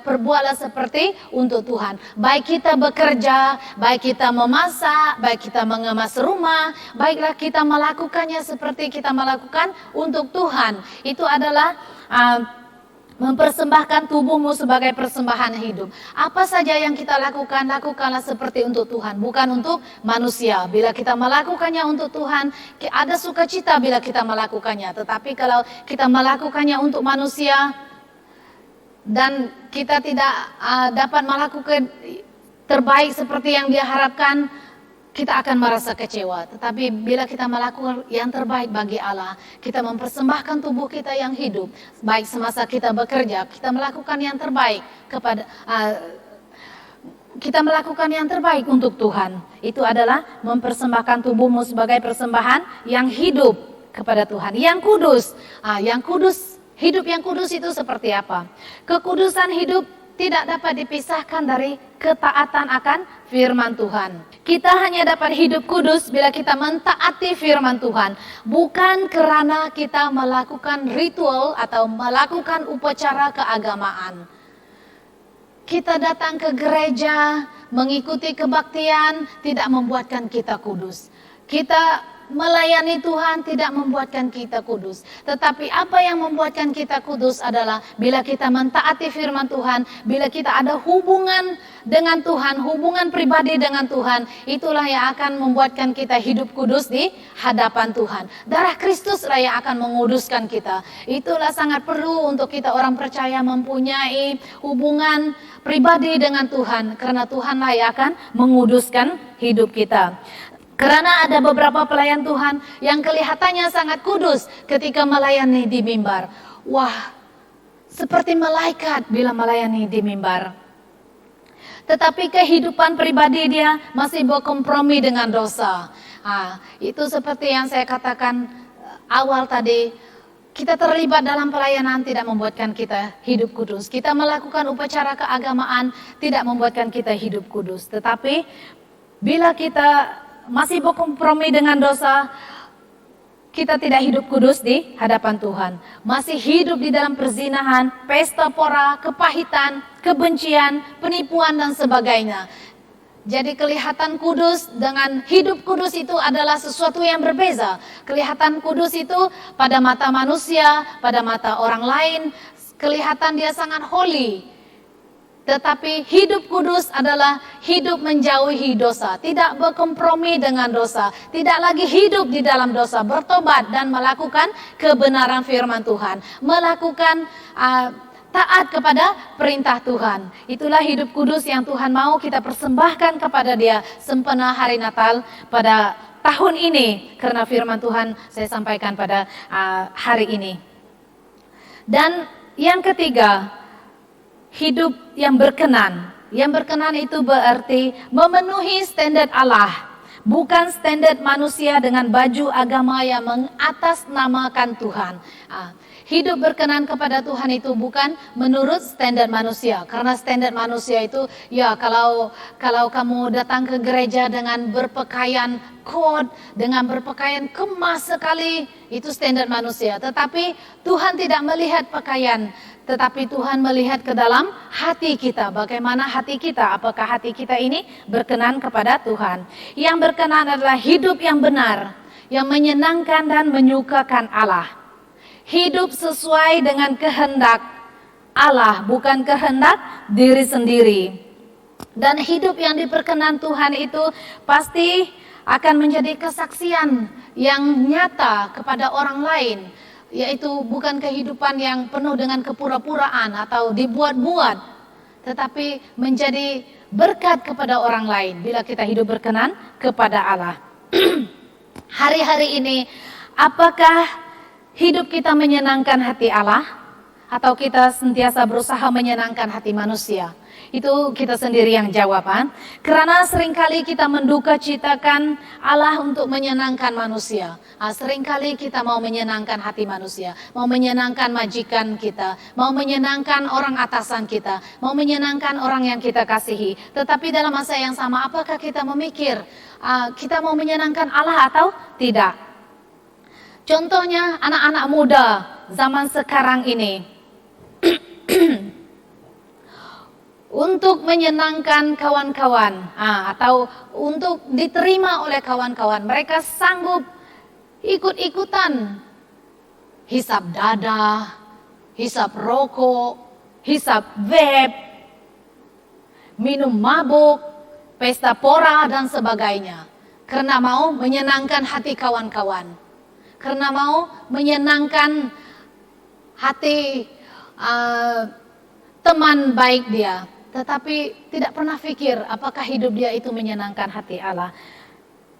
perbuatlah seperti untuk Tuhan. Baik kita bekerja, baik kita memasak, baik kita mengemas rumah, baiklah kita melakukannya seperti kita melakukan untuk Tuhan. Itu adalah mempersembahkan tubuhmu sebagai persembahan hidup. Apa saja yang kita lakukan, lakukanlah seperti untuk Tuhan, bukan untuk manusia. Bila kita melakukannya untuk Tuhan, ada sukacita bila kita melakukannya. Tetapi kalau kita melakukannya untuk manusia dan kita tidak dapat melakukan terbaik seperti yang dia harapkan, kita akan merasa kecewa. Tetapi bila kita melakukan yang terbaik bagi Allah, kita mempersembahkan tubuh kita yang hidup, baik semasa kita bekerja, kita melakukan yang terbaik kita melakukan yang terbaik untuk Tuhan. Itu adalah mempersembahkan tubuhmu sebagai persembahan yang hidup kepada Tuhan, yang kudus. Yang kudus, hidup yang kudus itu seperti apa? Kekudusan hidup tidak dapat dipisahkan dari ketaatan akan firman Tuhan. Kita hanya dapat hidup kudus bila kita mentaati firman Tuhan, bukan kerana kita melakukan ritual atau melakukan upacara keagamaan. Kita datang ke gereja, mengikuti kebaktian, tidak membuatkan kita kudus. Kita melayani Tuhan tidak membuatkan kita kudus. Tetapi apa yang membuatkan kita kudus adalah bila kita mentaati firman Tuhan, bila kita ada hubungan dengan Tuhan, hubungan pribadi dengan Tuhan, itulah yang akan membuatkan kita hidup kudus di hadapan Tuhan. Darah Kristus lah yang akan menguduskan kita. Itulah sangat perlu untuk kita orang percaya mempunyai hubungan pribadi dengan Tuhan, karena Tuhanlah yang akan menguduskan hidup kita. Karena ada beberapa pelayan Tuhan yang kelihatannya sangat kudus ketika melayani di mimbar. Wah, seperti malaikat bila melayani di mimbar. Tetapi kehidupan pribadi dia masih berkompromi dengan dosa. Itu seperti yang saya katakan awal tadi. Kita terlibat dalam pelayanan tidak membuatkan kita hidup kudus. Kita melakukan upacara keagamaan tidak membuatkan kita hidup kudus. Tetapi bila kita masih berkompromi dengan dosa, kita tidak hidup kudus di hadapan Tuhan. Masih hidup di dalam perzinahan, pesta pora, kepahitan, kebencian, penipuan dan sebagainya. Jadi kelihatan kudus dengan hidup kudus itu adalah sesuatu yang berbeza. Kelihatan kudus itu pada mata manusia, pada mata orang lain, kelihatan dia sangat holy. Tetapi hidup kudus adalah hidup menjauhi dosa, tidak berkompromi dengan dosa, tidak lagi hidup di dalam dosa, bertobat dan melakukan kebenaran firman Tuhan, melakukan taat kepada perintah Tuhan. Itulah hidup kudus yang Tuhan mau kita persembahkan kepada Dia sempena hari Natal pada tahun ini, karena firman Tuhan saya sampaikan pada hari ini. Dan yang ketiga, hidup yang berkenan. Yang berkenan itu berarti memenuhi standar Allah, bukan standar manusia dengan baju agama yang mengatasnamakan Tuhan. Hidup berkenan kepada Tuhan itu bukan menurut standar manusia. Karena standar manusia itu, ya kalau kamu datang ke gereja dengan berpakaian kot, dengan berpakaian kemas sekali, itu standar manusia. Tetapi Tuhan tidak melihat pakaian, tetapi Tuhan melihat ke dalam hati kita. Bagaimana hati kita? Apakah hati kita ini berkenan kepada Tuhan? Yang berkenan adalah hidup yang benar, yang menyenangkan dan menyukakan Allah. Hidup sesuai dengan kehendak Allah, bukan kehendak diri sendiri. Dan hidup yang diperkenan Tuhan itu pasti akan menjadi kesaksian yang nyata kepada orang lain. Yaitu bukan kehidupan yang penuh dengan kepura-puraan atau dibuat-buat, tetapi menjadi berkat kepada orang lain bila kita hidup berkenan kepada Allah. Hari-hari ini, apakah hidup kita menyenangkan hati Allah atau kita sentiasa berusaha menyenangkan hati manusia? Itu kita sendiri yang jawab. Karena seringkali kita menduka citakan Allah untuk menyenangkan manusia. Seringkali kita mau menyenangkan hati manusia, mau menyenangkan majikan kita, mau menyenangkan orang atasan kita, mau menyenangkan orang yang kita kasihi. Tetapi dalam masa yang sama, apakah kita memikir kita mau menyenangkan Allah atau tidak? Contohnya anak-anak muda zaman sekarang ini. Untuk menyenangkan kawan-kawan atau untuk diterima oleh kawan-kawan, mereka sanggup ikut-ikutan hisap dada, hisap rokok, hisap vape, minum mabuk, pesta pora dan sebagainya. Karena mau menyenangkan hati kawan-kawan. Karena mau menyenangkan hati teman baik dia. Tetapi tidak pernah pikir apakah hidup dia itu menyenangkan hati Allah.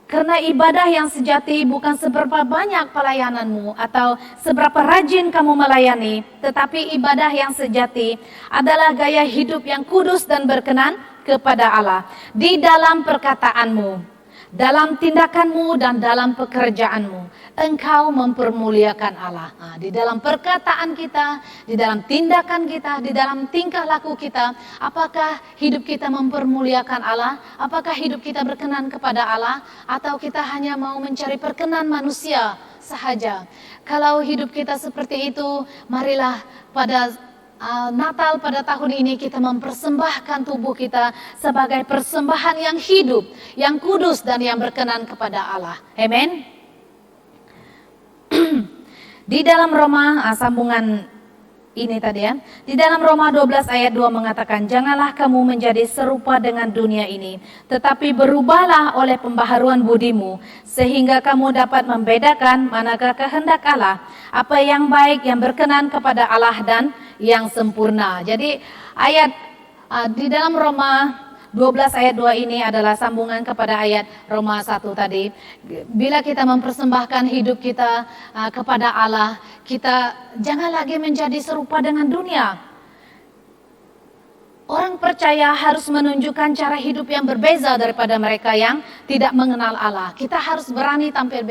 Karena ibadah yang sejati bukan seberapa banyak pelayananmu atau seberapa rajin kamu melayani, tetapi ibadah yang sejati adalah gaya hidup yang kudus dan berkenan kepada Allah di dalam perkataanmu, dalam tindakanmu dan dalam pekerjaanmu. Engkau mempermuliakan Allah. Nah, di dalam perkataan kita, di dalam tindakan kita, di dalam tingkah laku kita, apakah hidup kita mempermuliakan Allah? Apakah hidup kita berkenan kepada Allah? Atau kita hanya mau mencari perkenan manusia sahaja? Kalau hidup kita seperti itu, marilah pada Natal pada tahun ini kita mempersembahkan tubuh kita sebagai persembahan yang hidup, yang kudus dan yang berkenan kepada Allah. Amin. Di dalam Roma, sambungan ini tadi ya. Di dalam Roma 12 ayat 2 mengatakan, janganlah kamu menjadi serupa dengan dunia ini, tetapi berubahlah oleh pembaharuan budimu, sehingga kamu dapat membedakan manakah kehendak Allah, apa yang baik, yang berkenan kepada Allah dan yang sempurna. Jadi ayat di dalam Roma 12 ayat 2 ini adalah sambungan kepada ayat Roma 1 tadi. Bila kita mempersembahkan hidup kita kepada Allah, kita jangan lagi menjadi serupa dengan dunia. Orang percaya harus menunjukkan cara hidup yang berbeza daripada mereka yang tidak mengenal Allah. Kita harus berani tampil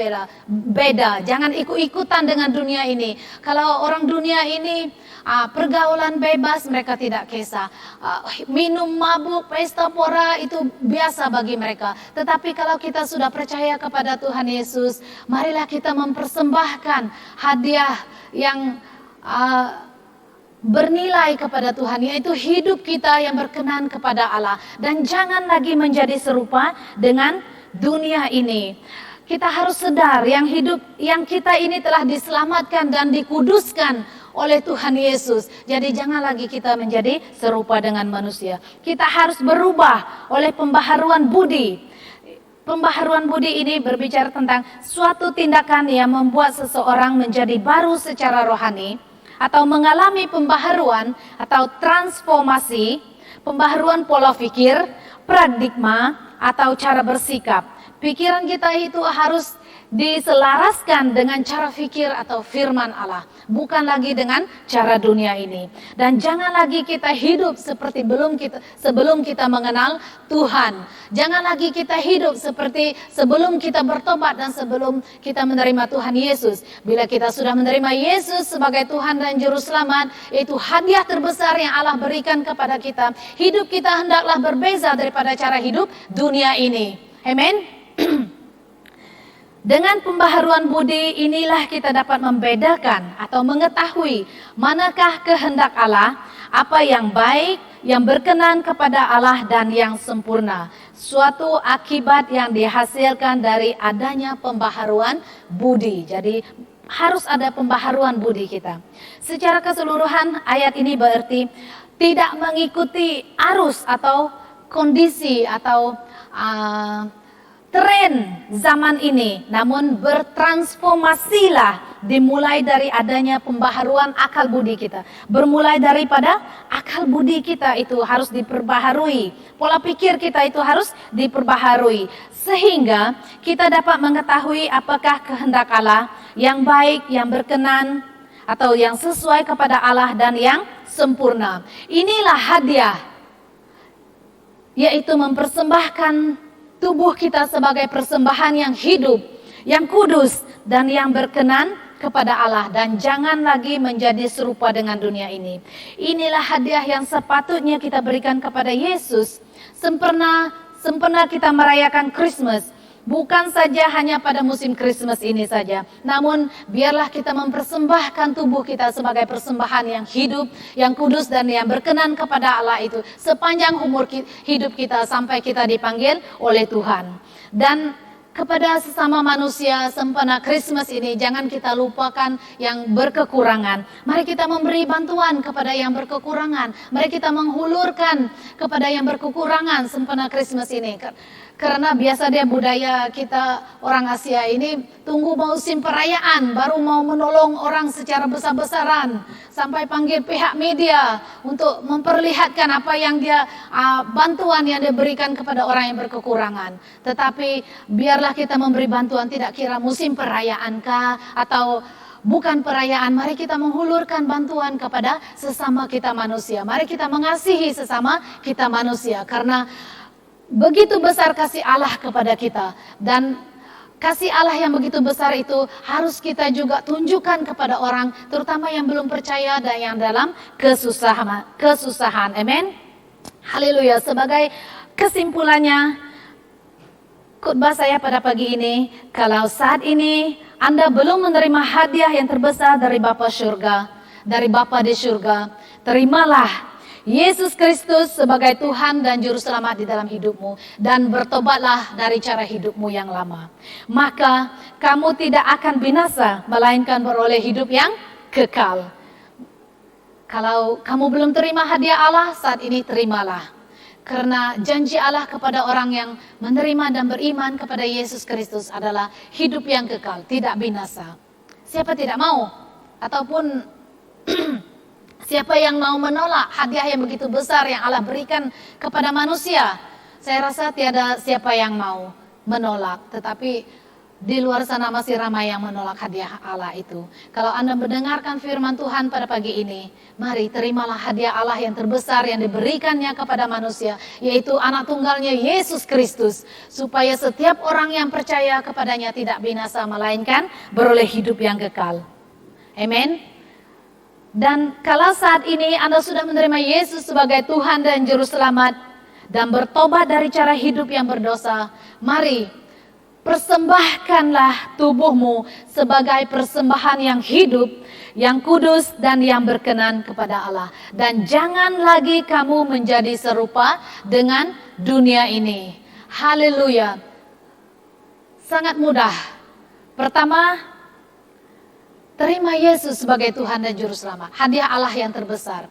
beda. Jangan ikut-ikutan dengan dunia ini. Kalau orang dunia ini pergaulan bebas, mereka tidak kisah. Minum mabuk, pesta pora itu biasa bagi mereka. Tetapi kalau kita sudah percaya kepada Tuhan Yesus, marilah kita mempersembahkan hadiah yang bernilai kepada Tuhan, yaitu hidup kita yang berkenan kepada Allah. Dan jangan lagi menjadi serupa dengan dunia ini. Kita harus sadar yang hidup yang kita ini telah diselamatkan dan dikuduskan oleh Tuhan Yesus. Jadi jangan lagi kita menjadi serupa dengan manusia. Kita harus berubah oleh pembaharuan budi. Pembaharuan budi ini berbicara tentang suatu tindakan yang membuat seseorang menjadi baru secara rohani, atau mengalami pembaharuan atau transformasi, pembaharuan pola pikir, paradigma, atau cara bersikap. Pikiran kita itu harus diselaraskan dengan cara fikir atau firman Allah, bukan lagi dengan cara dunia ini. Dan jangan lagi kita hidup seperti sebelum kita mengenal Tuhan. Jangan lagi kita hidup seperti sebelum kita bertobat dan sebelum kita menerima Tuhan Yesus. Bila kita sudah menerima Yesus sebagai Tuhan dan Juru Selamat, itu hadiah terbesar yang Allah berikan kepada kita. Hidup kita hendaklah berbeza daripada cara hidup dunia ini. Amin. Dengan pembaharuan budi inilah kita dapat membedakan atau mengetahui manakah kehendak Allah, apa yang baik, yang berkenan kepada Allah dan yang sempurna. Suatu akibat yang dihasilkan dari adanya pembaharuan budi. Jadi harus ada pembaharuan budi kita. Secara keseluruhan ayat ini berarti tidak mengikuti arus atau kondisi atau tren zaman ini, namun bertransformasilah dimulai dari adanya pembaharuan akal budi kita. Bermulai daripada akal budi kita itu harus diperbaharui. Pola pikir kita itu harus diperbaharui. Sehingga kita dapat mengetahui apakah kehendak Allah yang baik, yang berkenan, atau yang sesuai kepada Allah dan yang sempurna. Inilah hadiah, yaitu mempersembahkan tubuh kita sebagai persembahan yang hidup, yang kudus, dan yang berkenan kepada Allah. Dan jangan lagi menjadi serupa dengan dunia ini. Inilah hadiah yang sepatutnya kita berikan kepada Yesus. Sempurna kita merayakan Christmas. Bukan saja hanya pada musim Christmas ini saja. Namun biarlah kita mempersembahkan tubuh kita sebagai persembahan yang hidup, yang kudus dan yang berkenan kepada Allah itu sepanjang umur hidup kita sampai kita dipanggil oleh Tuhan. Dan kepada sesama manusia sempena Christmas ini, jangan kita lupakan yang berkekurangan. Mari kita memberi bantuan kepada yang berkekurangan. Mari kita menghulurkan kepada yang berkekurangan sempena Christmas ini. Karena biasa dia budaya kita orang Asia ini tunggu musim perayaan baru mau menolong orang secara besar-besaran, sampai panggil pihak media untuk memperlihatkan apa yang dia bantuan yang dia berikan kepada orang yang berkekurangan. Tetapi biarlah kita memberi bantuan tidak kira musim perayaan kah atau bukan perayaan. Mari kita menghulurkan bantuan kepada sesama kita manusia. Mari kita mengasihi sesama kita manusia, karena begitu besar kasih Allah kepada kita, dan kasih Allah yang begitu besar itu harus kita juga tunjukkan kepada orang, terutama yang belum percaya dan yang dalam kesusahan. Amin. Haleluya. Sebagai kesimpulannya khotbah saya pada pagi ini, kalau saat ini Anda belum menerima hadiah yang terbesar dari Bapa surga, dari Bapa di surga, terimalah Yesus Kristus sebagai Tuhan dan Juru Selamat di dalam hidupmu, dan bertobatlah dari cara hidupmu yang lama. Maka kamu tidak akan binasa, melainkan beroleh hidup yang kekal. Kalau kamu belum terima hadiah Allah, saat ini terimalah. Karena janji Allah kepada orang yang menerima dan beriman kepada Yesus Kristus adalah hidup yang kekal, tidak binasa. Siapa tidak mau? Ataupun siapa yang mau menolak hadiah yang begitu besar yang Allah berikan kepada manusia? Saya rasa tiada siapa yang mau menolak. Tetapi di luar sana masih ramai yang menolak hadiah Allah itu. Kalau Anda mendengarkan firman Tuhan pada pagi ini, mari terimalah hadiah Allah yang terbesar yang diberikannya kepada manusia, yaitu anak tunggalnya Yesus Kristus, supaya setiap orang yang percaya kepadanya tidak binasa, melainkan beroleh hidup yang kekal. Amin. Dan kalau saat ini Anda sudah menerima Yesus sebagai Tuhan dan Juru Selamat dan bertobat dari cara hidup yang berdosa, mari persembahkanlah tubuhmu sebagai persembahan yang hidup, yang kudus dan yang berkenan kepada Allah. Dan jangan lagi kamu menjadi serupa dengan dunia ini. Haleluya. Sangat mudah. Pertama, terima Yesus sebagai Tuhan dan Juru Selamat. Hadiah Allah yang terbesar.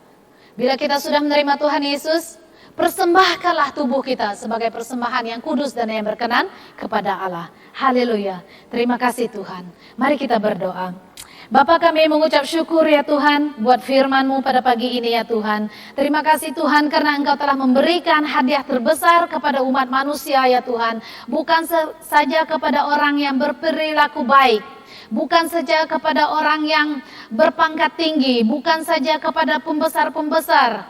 Bila kita sudah menerima Tuhan Yesus, persembahkanlah tubuh kita sebagai persembahan yang kudus dan yang berkenan kepada Allah. Haleluya. Terima kasih Tuhan. Mari kita berdoa. Bapa, kami mengucap syukur ya Tuhan buat firman-Mu pada pagi ini ya Tuhan. Terima kasih Tuhan karena Engkau telah memberikan hadiah terbesar kepada umat manusia ya Tuhan. Bukan saja kepada orang yang berperilaku baik, bukan saja kepada orang yang berpangkat tinggi, bukan saja kepada pembesar-pembesar,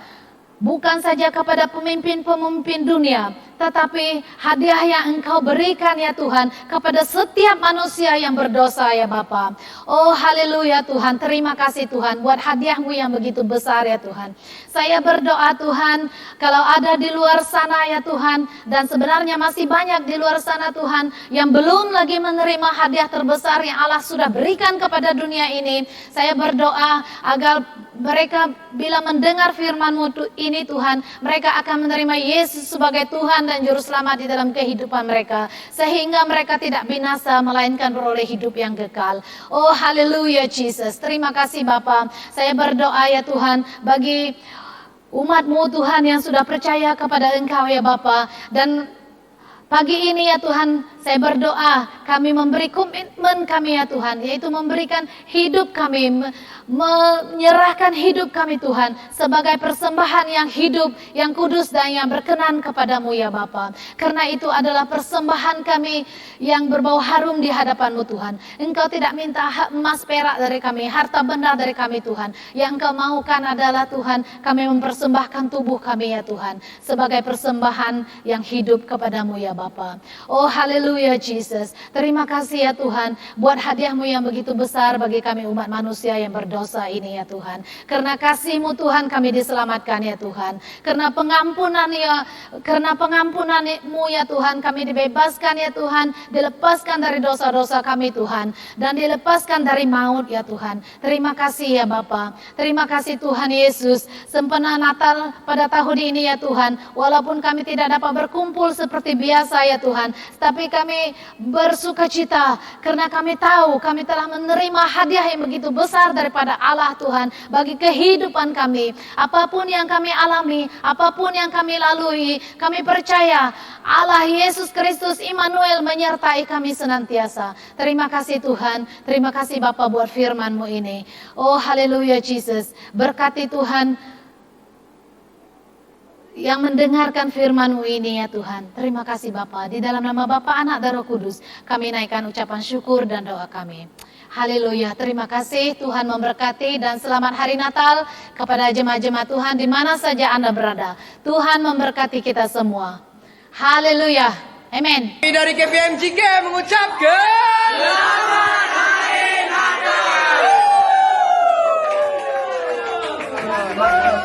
bukan saja kepada pemimpin-pemimpin dunia, tetapi hadiah yang Engkau berikan ya Tuhan kepada setiap manusia yang berdosa ya Bapa. Oh haleluya Tuhan, terima kasih Tuhan buat hadiah-Mu yang begitu besar ya Tuhan. Saya berdoa Tuhan, kalau ada di luar sana ya Tuhan, dan sebenarnya masih banyak di luar sana Tuhan yang belum lagi menerima hadiah terbesar yang Allah sudah berikan kepada dunia ini, saya berdoa agar mereka bila mendengar firman-Mu ini Tuhan, mereka akan menerima Yesus sebagai Tuhan dan Juru Selamat di dalam kehidupan mereka, sehingga mereka tidak binasa melainkan beroleh hidup yang kekal. Oh haleluya Jesus, terima kasih Bapa. Saya berdoa ya Tuhan bagi umat-Mu Tuhan yang sudah percaya kepada Engkau ya Bapa, dan pagi ini ya Tuhan, saya berdoa kami memberi komitmen kami ya Tuhan, yaitu memberikan hidup kami, menyerahkan hidup kami Tuhan sebagai persembahan yang hidup, yang kudus dan yang berkenan kepadamu ya Bapa. Karena itu adalah persembahan kami yang berbau harum di hadapan-Mu Tuhan. Engkau tidak minta emas perak dari kami, harta benda dari kami Tuhan. Yang Engkau maukan adalah Tuhan, kami mempersembahkan tubuh kami ya Tuhan sebagai persembahan yang hidup kepadamu ya Bapa. Oh haleluya Jesus, terima kasih ya Tuhan buat hadiah-Mu yang begitu besar bagi kami umat manusia yang berdosa ini ya Tuhan. Karena kasih-Mu Tuhan kami diselamatkan ya Tuhan. Karena pengampunan-Mu ya Tuhan kami dibebaskan ya Tuhan, dilepaskan dari dosa-dosa kami Tuhan, dan dilepaskan dari maut ya Tuhan. Terima kasih ya Bapa. Terima kasih Tuhan Yesus. Sempena Natal pada tahun ini ya Tuhan, walaupun kami tidak dapat berkumpul seperti biasa ya Tuhan, tapi kami bersuka cita karena kami tahu kami telah menerima hadiah yang begitu besar daripada Allah Tuhan bagi kehidupan kami. Apapun yang kami alami, apapun yang kami lalui, kami percaya Allah Yesus Kristus Immanuel menyertai kami senantiasa. Terima kasih Tuhan, terima kasih Bapa buat firman-Mu ini. Oh haleluya Jesus, berkati Tuhan yang mendengarkan firman-Mu ini ya Tuhan. Terima kasih Bapa. Di dalam nama Bapa, Anak dan Roh Kudus, kami naikkan ucapan syukur dan doa kami. Haleluya. Terima kasih Tuhan memberkati dan selamat hari Natal kepada jemaat-jemaat Tuhan di mana saja Anda berada. Tuhan memberkati kita semua. Haleluya. Amin. Dari KPMJK mengucapkan Selamat Hari Natal.